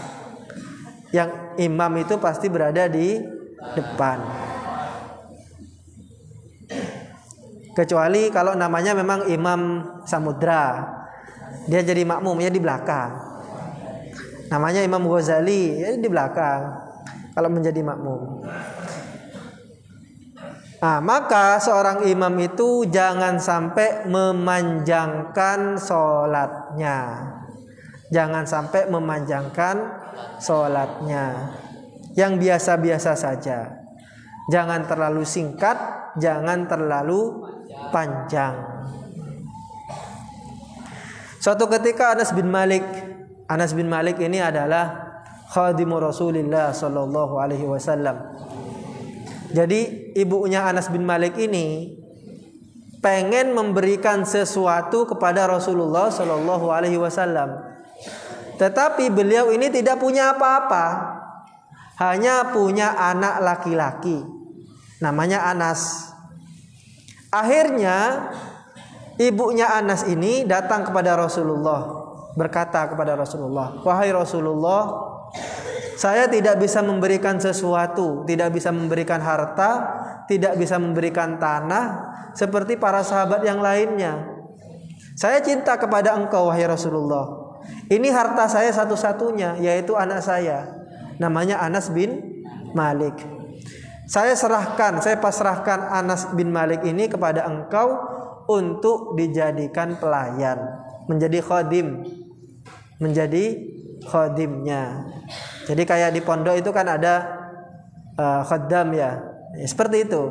Yang imam itu pasti berada di depan. Kecuali kalau namanya memang Imam Samudra, dia jadi makmumnya di belakang. Namanya Imam Ghazali, ya di belakang. Kalau menjadi makmum. Nah, maka seorang imam itu jangan sampai memanjangkan sholatnya. Jangan sampai memanjangkan sholatnya. Yang biasa-biasa saja. Jangan terlalu singkat, jangan terlalu panjang. Suatu ketika Anas bin Malik ini adalah khadimu Rasulillah sallallahu alaihi wasallam. Jadi ibunya Anas bin Malik ini pengen memberikan sesuatu kepada Rasulullah sallallahu alaihi wasallam. Tetapi beliau ini tidak punya apa-apa. Hanya punya anak laki-laki. Namanya Anas. Akhirnya ibunya Anas ini datang kepada Rasulullah, berkata kepada Rasulullah, "Wahai Rasulullah, saya tidak bisa memberikan sesuatu, tidak bisa memberikan harta, tidak bisa memberikan tanah seperti para sahabat yang lainnya. Saya cinta kepada engkau, wahai Rasulullah. Ini harta saya satu-satunya, yaitu anak saya, namanya Anas bin Malik. Saya pasrahkan Anas bin Malik ini kepada engkau untuk dijadikan pelayan, menjadi khadimnya. Jadi kayak di pondok itu kan ada khaddam ya, seperti itu.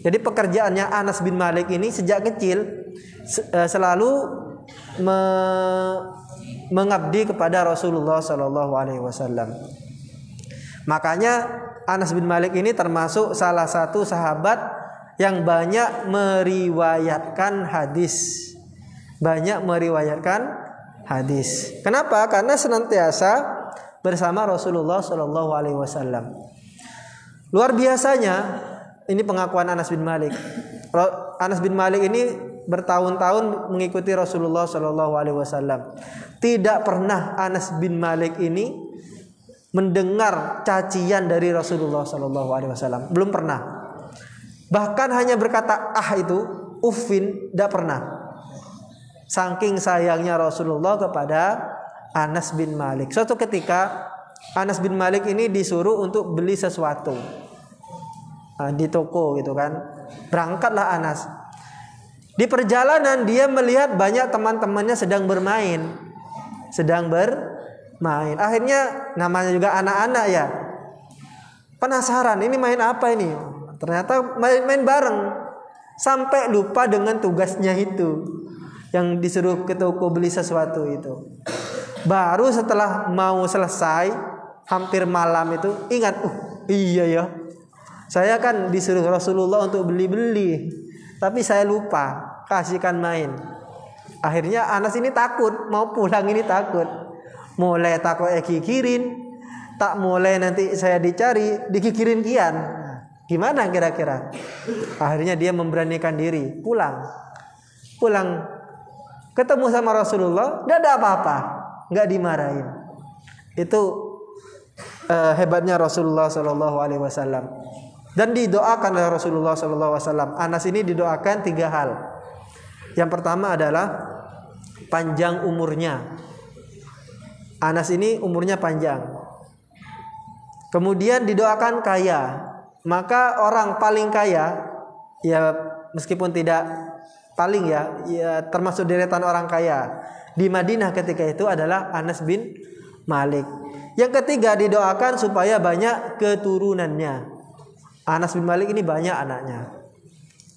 Jadi pekerjaannya Anas bin Malik ini sejak kecil selalu mengabdi kepada Rasulullah Sallallahu Alaihi Wasallam. Makanya Anas bin Malik ini termasuk salah satu sahabat yang banyak meriwayatkan hadis. Kenapa? Karena senantiasa bersama Rasulullah Sallallahu Alaihi Wasallam. Luar biasanya ini pengakuan Anas bin Malik. Anas bin Malik ini bertahun-tahun mengikuti Rasulullah Sallallahu Alaihi Wasallam. Tidak pernah Anas bin Malik ini mendengar cacian dari Rasulullah Sallallahu Alaihi Wasallam. Belum pernah. Bahkan hanya berkata itu, uffin, tidak pernah. Saking sayangnya Rasulullah kepada Anas bin Malik. Suatu ketika Anas bin Malik ini disuruh untuk beli sesuatu di toko gitu kan. Berangkatlah Anas. Di perjalanan dia melihat banyak teman-temannya sedang bermain. Akhirnya namanya juga anak-anak ya, penasaran ini main apa ini. Ternyata main bareng. Sampai lupa dengan tugasnya itu, yang disuruh ke toko beli sesuatu itu. Baru setelah mau selesai, hampir malam itu ingat, iya ya, saya kan disuruh Rasulullah untuk beli-beli. tapi saya lupa kasihkan main. Akhirnya Anas ini takut, mau pulang ini takut. Mulai takut kikirin, tak mulai nanti saya dicari, dikikirin kian. Gimana kira-kira? Akhirnya dia memberanikan diri, pulang. Ketemu sama Rasulullah, tidak ada apa-apa, nggak dimarahin. Itu hebatnya Rasulullah Shallallahu Alaihi Wasallam. Dan didoakan oleh Rasulullah Shallallahu Alaihi Wasallam. Anas ini didoakan 3 hal. Yang pertama adalah panjang umurnya. Anas ini umurnya panjang. Kemudian didoakan kaya. Maka orang paling kaya, ya meskipun tidak paling ya termasuk deretan orang kaya di Madinah ketika itu adalah Anas bin Malik. Yang ketiga didoakan supaya banyak keturunannya. Anas bin Malik ini banyak anaknya.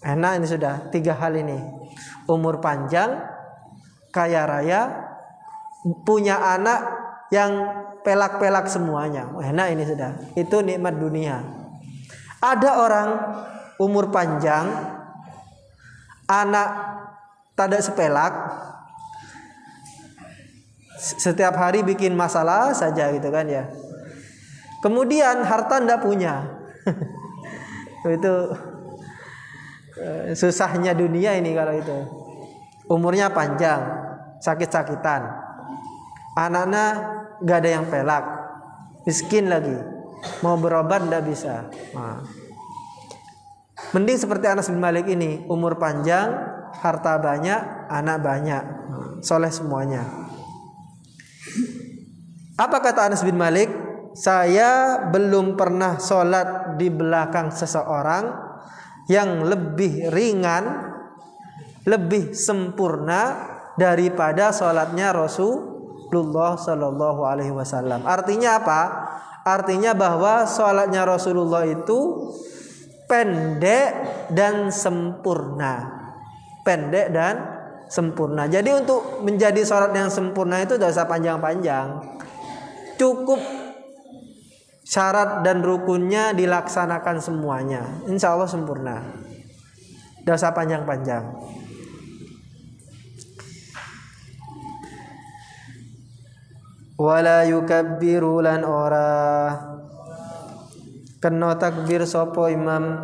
Enak ini sudah 3 hal ini. Umur panjang, kaya raya, punya anak yang pelak-pelak semuanya. Enak ini sudah. Itu nikmat dunia. Ada orang umur panjang, anak tidak sepelak, setiap hari bikin masalah saja gitu kan ya. Kemudian harta tidak punya. Itu susahnya dunia ini kalau itu. Umurnya panjang, sakit-sakitan, anaknya gak ada yang pelak, miskin lagi, mau berobat tidak bisa. Mending seperti Anas bin Malik ini, umur panjang, harta banyak, anak banyak, soleh semuanya. Apa kata Anas bin Malik? Saya belum pernah sholat di belakang seseorang yang lebih ringan, lebih sempurna daripada sholatnya Rasulullah Shallallahu Alaihi Wasallam. Artinya apa? Artinya bahwa sholatnya Rasulullah itu pendek dan sempurna. Pendek dan sempurna. Jadi untuk menjadi sholat yang sempurna itu tidak usah panjang-panjang. Cukup syarat dan rukunnya dilaksanakan semuanya, insya Allah sempurna. Tidak usah panjang-panjang. Wala yukabbiru lan ora kena takbir sapa imam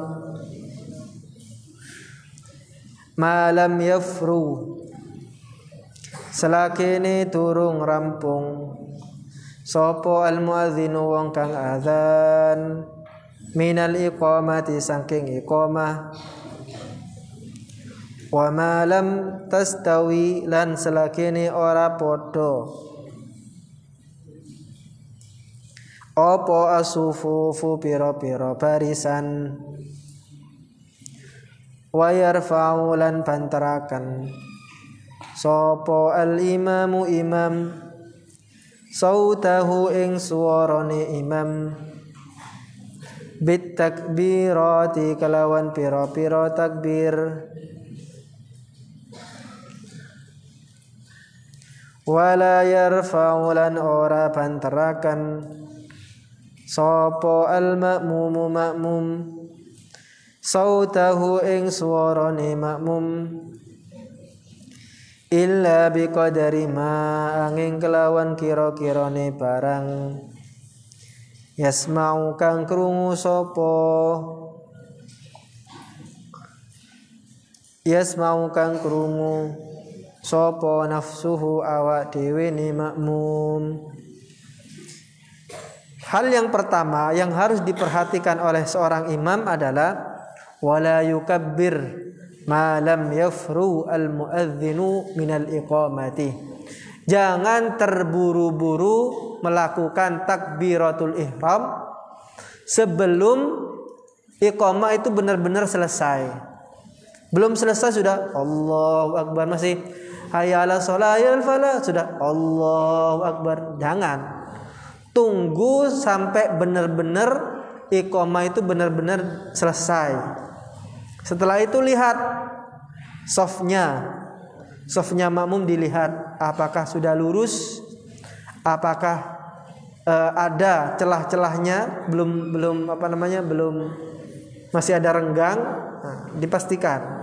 malam yafru selakene turung rampung sapa al muadzinu wong kang azan minal iqamati saking iqamah wa malam tastawi lan selakene ora padha opo asufufu piro-piro barisan wayar faulan panterakan sopo al imamu imam sautahu ing suarane imam bit takbirati kelawan piro-piro takbir wala yarfaulan ora panterakan sopo al makmumu makmum sautahu ing suarane makmum illa biqadari ma angin kelawan kira-kirane barang yasma'u kang krungu sopo yasma'u kang krungu sopo nafsuhu awak dhewe ne makmum. Hal yang pertama yang harus diperhatikan oleh seorang imam adalah wala yukabbir ma lam yafru al muadzinu minal iqamati. Jangan terburu-buru melakukan takbiratul ihram sebelum iqamah itu benar-benar selesai. Belum selesai sudah Allahu Akbar, masih hayya 'alas shalah hayya 'alal falah sudah Allahu Akbar. Jangan. Tunggu sampai benar-benar iqamah itu benar-benar selesai. Setelah itu lihat safnya makmum, dilihat apakah sudah lurus, apakah ada celah-celahnya, belum masih ada renggang, dipastikan.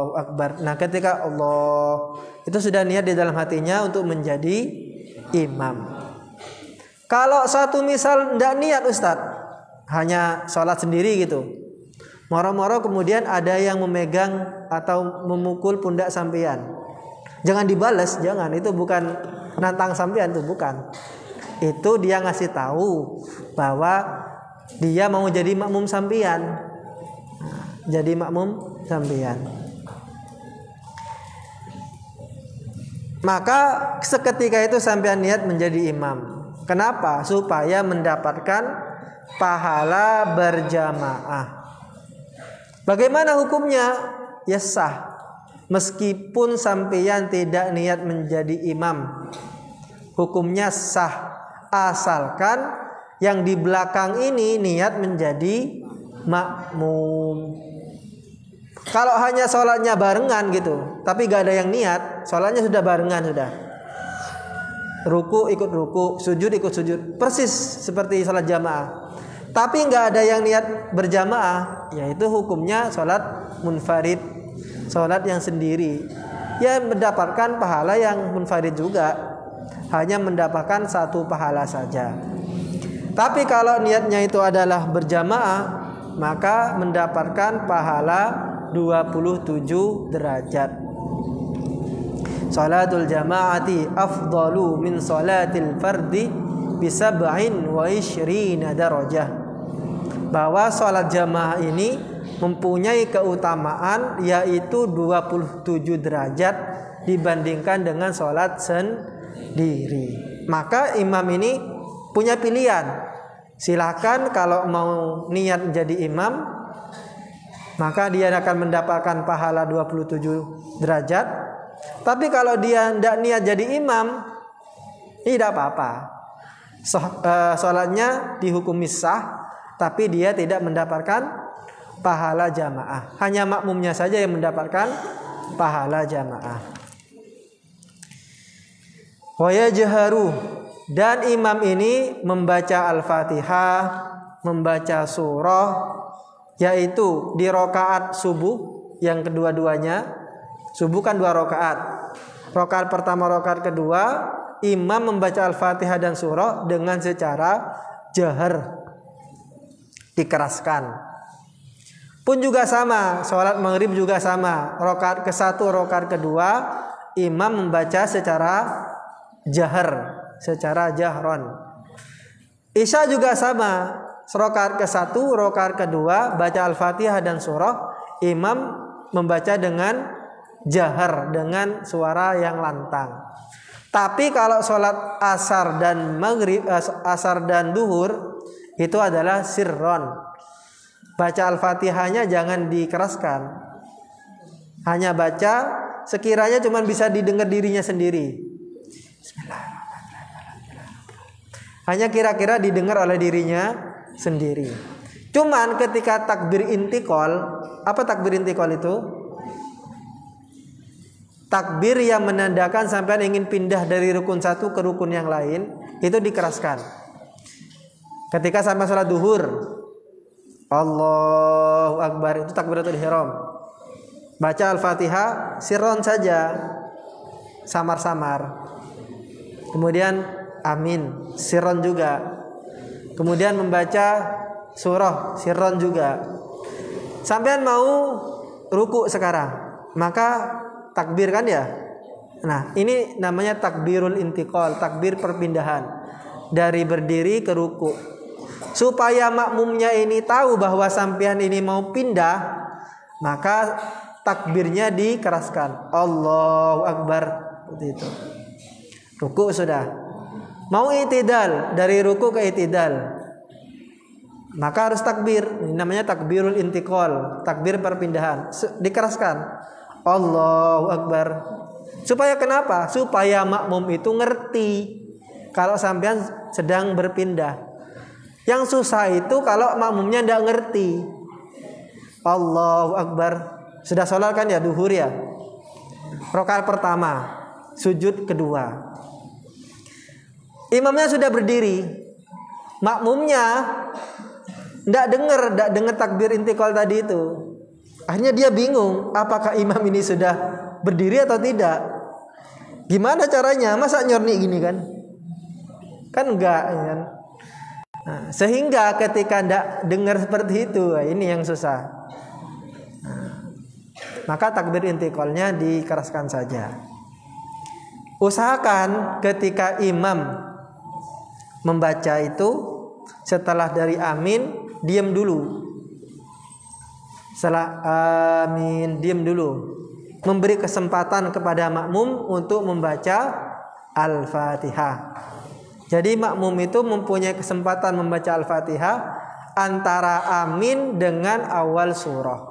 Allahu Akbar. Nah ketika Allah itu sudah niat di dalam hatinya untuk menjadi imam. Kalau satu misal tidak niat Ustadz, hanya sholat sendiri gitu, moro-moro kemudian ada yang memegang atau memukul pundak sampean, jangan dibales, jangan, itu bukan nantang sampean, itu bukan. Itu dia ngasih tahu bahwa dia mau jadi makmum sampean. Jadi makmum sampean. Maka seketika itu sampean niat menjadi imam. Kenapa? Supaya mendapatkan pahala berjamaah. Bagaimana hukumnya? Ya sah. Meskipun sampean tidak niat menjadi imam, hukumnya sah. Asalkan yang di belakang ini niat menjadi makmum. Kalau hanya sholatnya barengan gitu, tapi gak ada yang niat, sholatnya sudah barengan sudah. Ruku ikut ruku, sujud ikut sujud, persis seperti sholat jamaah. Tapi gak ada yang niat berjamaah, yaitu hukumnya sholat munfarid, sholat yang sendiri. Ya mendapatkan pahala yang munfarid juga, hanya mendapatkan satu pahala saja. Tapi kalau niatnya itu adalah berjamaah, maka mendapatkan pahala 27 derajat. Salatul jamaati afdalu min salatil fardi bisab'in wa ishrina darajah. Bahwa salat jamaah ini mempunyai keutamaan yaitu 27 derajat dibandingkan dengan salat sendiri. Maka imam ini punya pilihan. Silakan kalau mau niat menjadi imam, maka dia akan mendapatkan pahala 27 derajat. Tapi kalau dia tidak niat jadi imam, tidak apa-apa. Sholatnya dihukumi sah, tapi dia tidak mendapatkan pahala jamaah. Hanya makmumnya saja yang mendapatkan pahala jamaah. Wa yajharu, dan imam ini membaca Al-Fatihah, membaca surah, yaitu di rakaat subuh yang kedua-duanya. Subuh kan 2 rakaat. Rakaat pertama, rakaat kedua, imam membaca Al-Fatihah dan surah dengan secara jahar, dikeraskan. Pun juga sama, sholat maghrib juga sama. Rakaat ke-1, rakaat kedua, imam membaca secara jahar, secara jahron. Isya juga sama, rakaat ke-1, rakaat kedua baca Al-Fatihah dan surah, imam membaca dengan jahar, dengan suara yang lantang. Tapi kalau sholat asar dan maghrib, asar dan duhur, itu adalah sirron. Baca Al-Fatihahnya jangan dikeraskan, hanya baca sekiranya cuma bisa didengar dirinya sendiri. Hanya kira-kira didengar oleh dirinya sendiri. Cuman ketika takbir intikal, apa takbir intikal itu? Takbir yang menandakan sampai ingin pindah dari rukun satu ke rukun yang lain, itu dikeraskan. Ketika sampai sholat duhur, Allahu Akbar, itu takbiratul ihram. Baca Al-Fatihah sirron saja, samar-samar. Kemudian amin, sirron juga. Kemudian membaca surah, sirron juga. Sampean mau ruku sekarang, maka takbir kan ya. Nah ini namanya takbirul intiqal, takbir perpindahan dari berdiri ke ruku. Supaya makmumnya ini tahu bahwa sampean ini mau pindah, maka takbirnya dikeraskan, Allahu Akbar, seperti itu. Ruku sudah. Mau i'tidal, dari ruku ke i'tidal, maka harus takbir. Ini namanya takbirul intiqal, takbir perpindahan, dikeraskan, Allahu Akbar. Supaya kenapa? Supaya makmum itu ngerti kalau sampean sedang berpindah. Yang susah itu kalau makmumnya tidak ngerti. Allahu Akbar. Sudah sholat kan ya, duhur ya, rakaat pertama, sujud kedua, imamnya sudah berdiri, makmumnya tidak dengar takbir intikal tadi itu. Akhirnya dia bingung, apakah imam ini sudah berdiri atau tidak? Gimana caranya? Masa nyorni gini kan? Kan enggak ya kan? Nah, sehingga ketika tidak dengar seperti itu, ini yang susah. Maka takbir intiqalnya dikeraskan saja. Usahakan ketika imam membaca itu, setelah dari amin diam dulu. Setelah amin diam dulu, memberi kesempatan kepada makmum untuk membaca Al-Fatihah. Jadi makmum itu mempunyai kesempatan membaca Al-Fatihah antara amin dengan awal surah.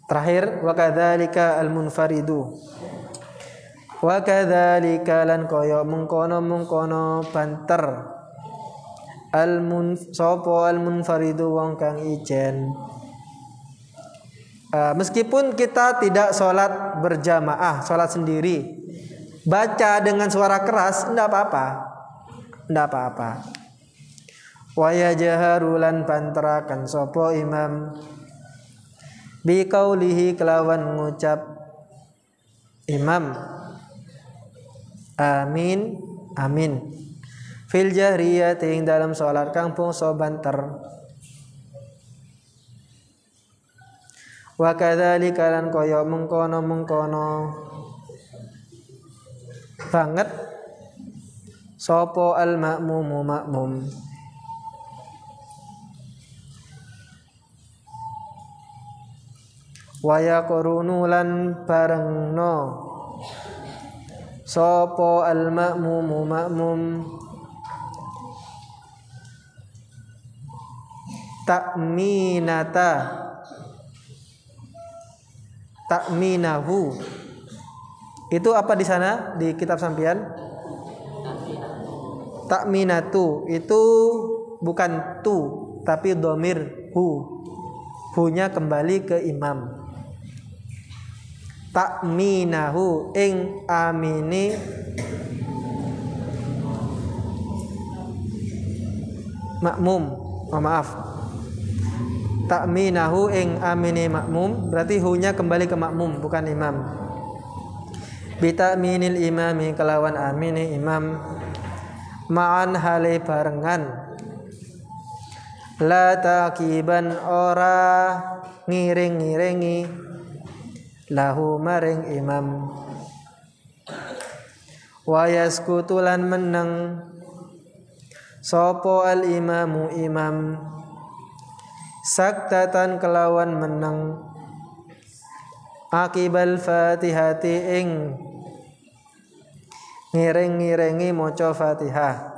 Terakhir, wa kadzalika al-munfaridu. Wa kadzalika lan kaya mengkono banter al-munfaridu wong kang ijen. Meskipun kita tidak sholat berjamaah, sholat sendiri, baca dengan suara keras tidak apa-apa. Wa yajharulan panterakan sopo imam bi qaulihi kelawan ngucap imam amin amin fil jahriyati ing dalam sholat kang bangsa banter. Wa kadzalika lan kaya mengkono banget sapa al makmum wa yaqrunu lan barengno sapa al makmum takminahu. Itu apa di sana di kitab sampean? Takminatu itu bukan tu tapi dhamir hu. Hu-nya kembali ke imam. Takminahu ing amini makmum. Takminahu ing amini makmum, berarti hu-nya kembali ke makmum bukan imam. Bitakminil imami kelawan amini imam ma'an hale barengan la taqiban ora ngiring-ngiringi lahu maring imam wa yaskutulan meneng sopo al imamu imam saktatan kelawan meneng akibal fatihati ing ngiring-ngiringi maca Fatihah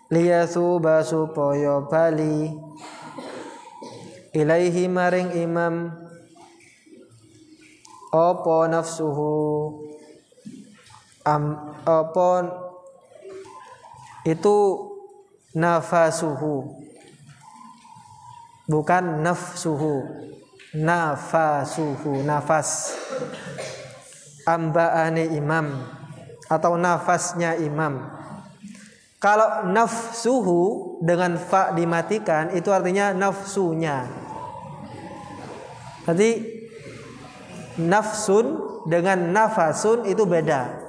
liyasuba supaya bali ilaihi maring imam apa nafsuhu apa itu nafasuhu bukan nafsuhu, nafasuhu, nafas ambaane imam atau nafasnya imam. Kalau nafsuhu dengan fa dimatikan itu artinya nafsunya. Jadi nafsun dengan nafasun itu beda.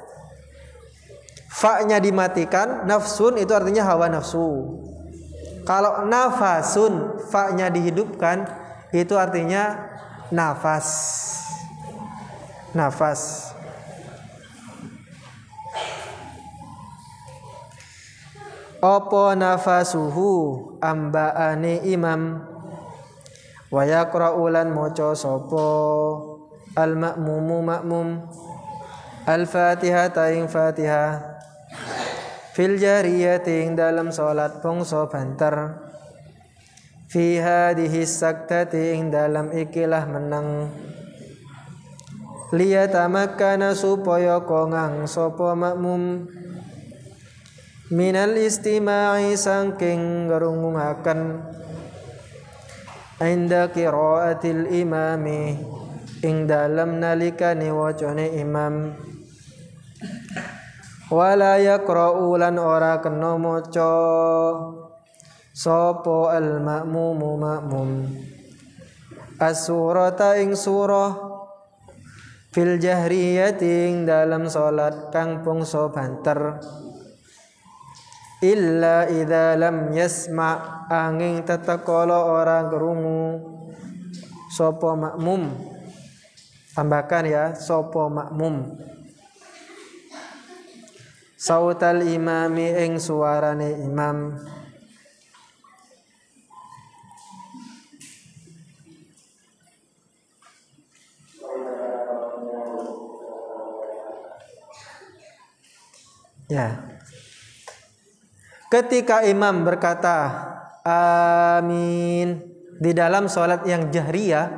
Fa-nya dimatikan, nafsun itu artinya hawa nafsu. Kalau nafasun, fa-nya dihidupkan, itu artinya nafas. Nafas. Apa nafasuhu ambaane imam wa yaqra'ulan maca sapa al makmumu makmum al fatihata ing fatihah fil jariyati ing dalam salat bangsa banter fi hadhihi saktati ing dalam ikilah menang liyatamakkana supaya kongang sapa makmum minal istima'i sangking ngrungungaken inda qiraatil imami ing dalam nalikane wacane imam wala yaqra'u lan ora kena maca sapa al ma'mumu ma'mum as-surata ing surah fil jahriyati ing dalam salat kang bangsa banter illa idza lam yasma' angin tatakala ora krungu sapa makmum. Tambahkan ya, sapa makmum sautal imami ing suarane imam. Ya. Ketika imam berkata amin di dalam sholat yang jahriyah,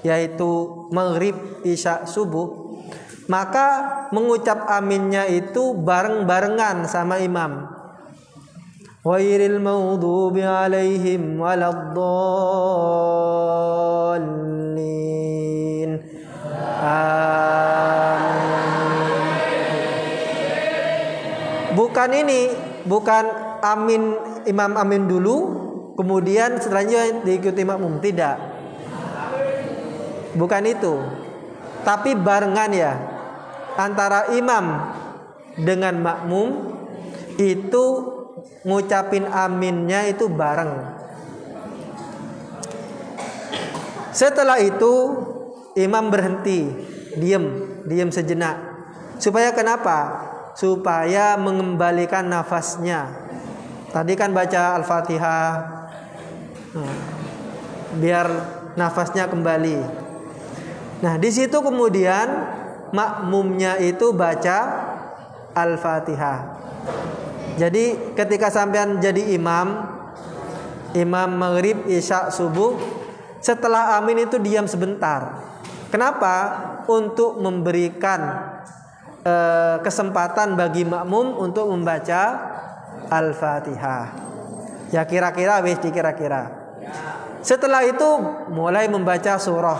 yaitu maghrib, isya, subuh, maka mengucap aminnya itu bareng-barengan sama imam. Ghairil maghdubi alaihim waladdallin. Bukan ini, bukan amin, imam amin dulu, kemudian setelahnya diikuti makmum. Tidak, bukan itu. Tapi barengan ya, antara imam dengan makmum itu ngucapin aminnya itu bareng. Setelah itu imam berhenti, diam sejenak. Supaya kenapa? Supaya mengembalikan nafasnya. Tadi kan baca Al-Fatihah, biar nafasnya kembali. Nah, di situ kemudian makmumnya itu baca Al-Fatihah. Jadi ketika sampean jadi imam maghrib, isya, subuh, setelah amin itu diam sebentar. Kenapa? Untuk memberikan kesempatan bagi makmum untuk membaca Al-Fatihah. Ya kira-kira wis dikira-kira. Setelah itu mulai membaca surah.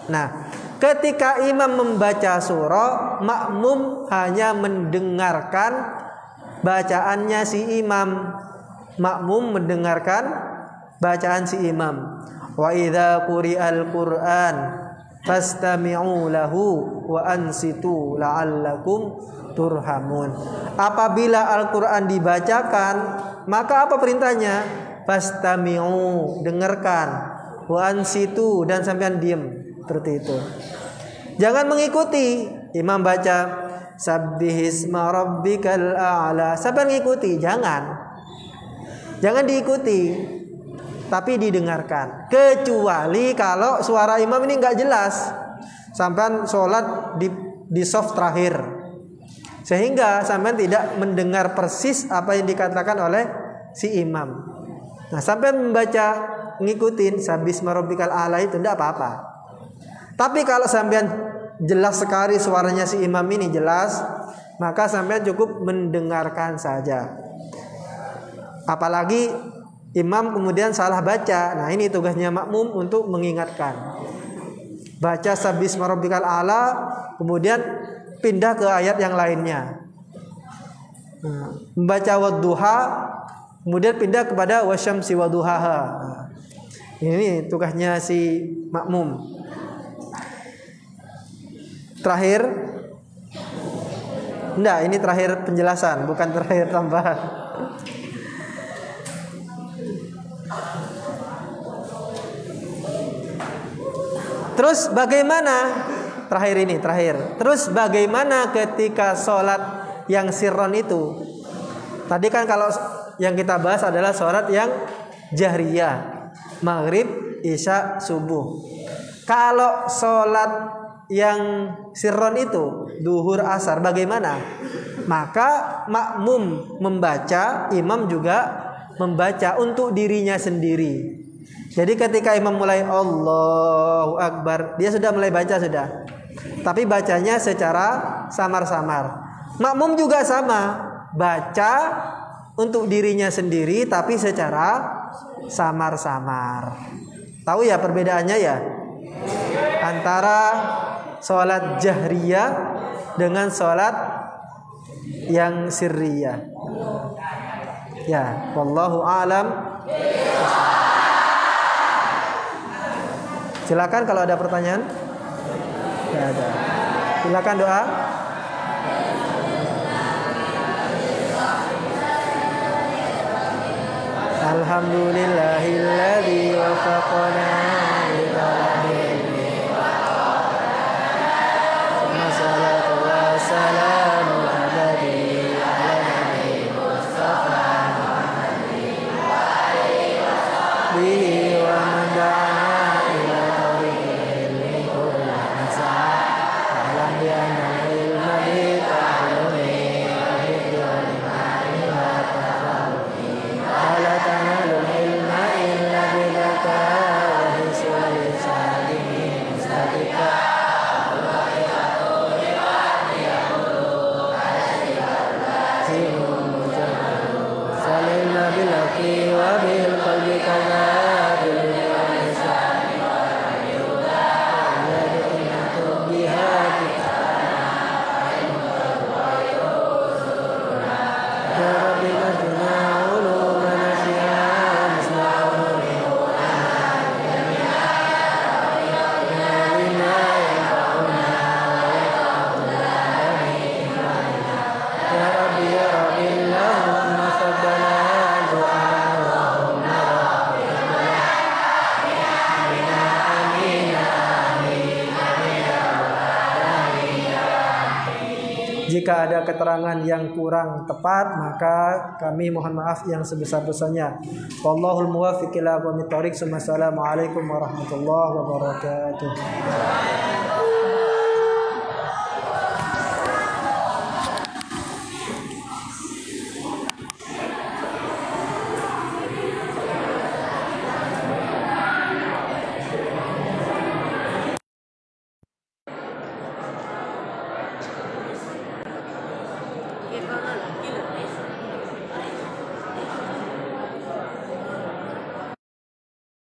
Nah, ketika imam membaca surah, makmum hanya mendengarkan bacaannya si imam. Makmum mendengarkan bacaan si imam. Wa idza quri'al Qur'an fastami'u lahu wa ansitu la'allakum turhamun. Apabila Al-Qur'an dibacakan, maka apa perintahnya? Fastami'u, dengarkan, wa ansitu, dan sampean diam. Seperti itu. Jangan mengikuti imam baca sabbihisma rabbikal a'la, sampean ngikuti, jangan diikuti, tapi didengarkan. Kecuali kalau suara imam ini nggak jelas, sampean sholat di soft terakhir, sehingga sampean tidak mendengar persis apa yang dikatakan oleh si imam. Nah, sampean membaca ngikutin sabbihisma rabbikal a'la itu tidak apa-apa. Tapi kalau sampean jelas sekali suaranya si imam ini jelas, maka sampean cukup mendengarkan saja. Apalagi imam kemudian salah baca. Nah, ini tugasnya makmum untuk mengingatkan. Baca sabbihisma rabbikal a'la, kemudian pindah ke ayat yang lainnya. Membaca wadduha, kemudian pindah kepada wasyamsi wadduhaha. Ini tugasnya si makmum. Terakhir, enggak, ini terakhir penjelasan, bukan terakhir tambahan. Terus bagaimana? Terakhir. Terus bagaimana ketika sholat yang sirron itu? Tadi kan kalau yang kita bahas adalah sholat yang jahriyah, maghrib, isya, subuh. Kalau sholat yang sirron itu duhur, asar, bagaimana? Maka makmum membaca, imam juga membaca untuk dirinya sendiri. Jadi ketika imam mulai Allahu Akbar, dia sudah mulai baca sudah. Tapi bacanya secara samar-samar. Makmum juga sama, baca untuk dirinya sendiri tapi secara samar-samar. Tahu ya perbedaannya ya? Antara sholat jahriyah dengan sholat yang sirriyah. Ya, wallahu a'lam. Silakan kalau ada pertanyaan. Tidak ada. Silakan doa. Alhamdulillahilladzi wafaqana jika ada keterangan yang kurang tepat, maka kami mohon maaf yang sebesar-besarnya. Wallahul muwaffiq ila aqwamit thoriq. Assalamualaikum warahmatullahi wabarakatuh.
Gitu.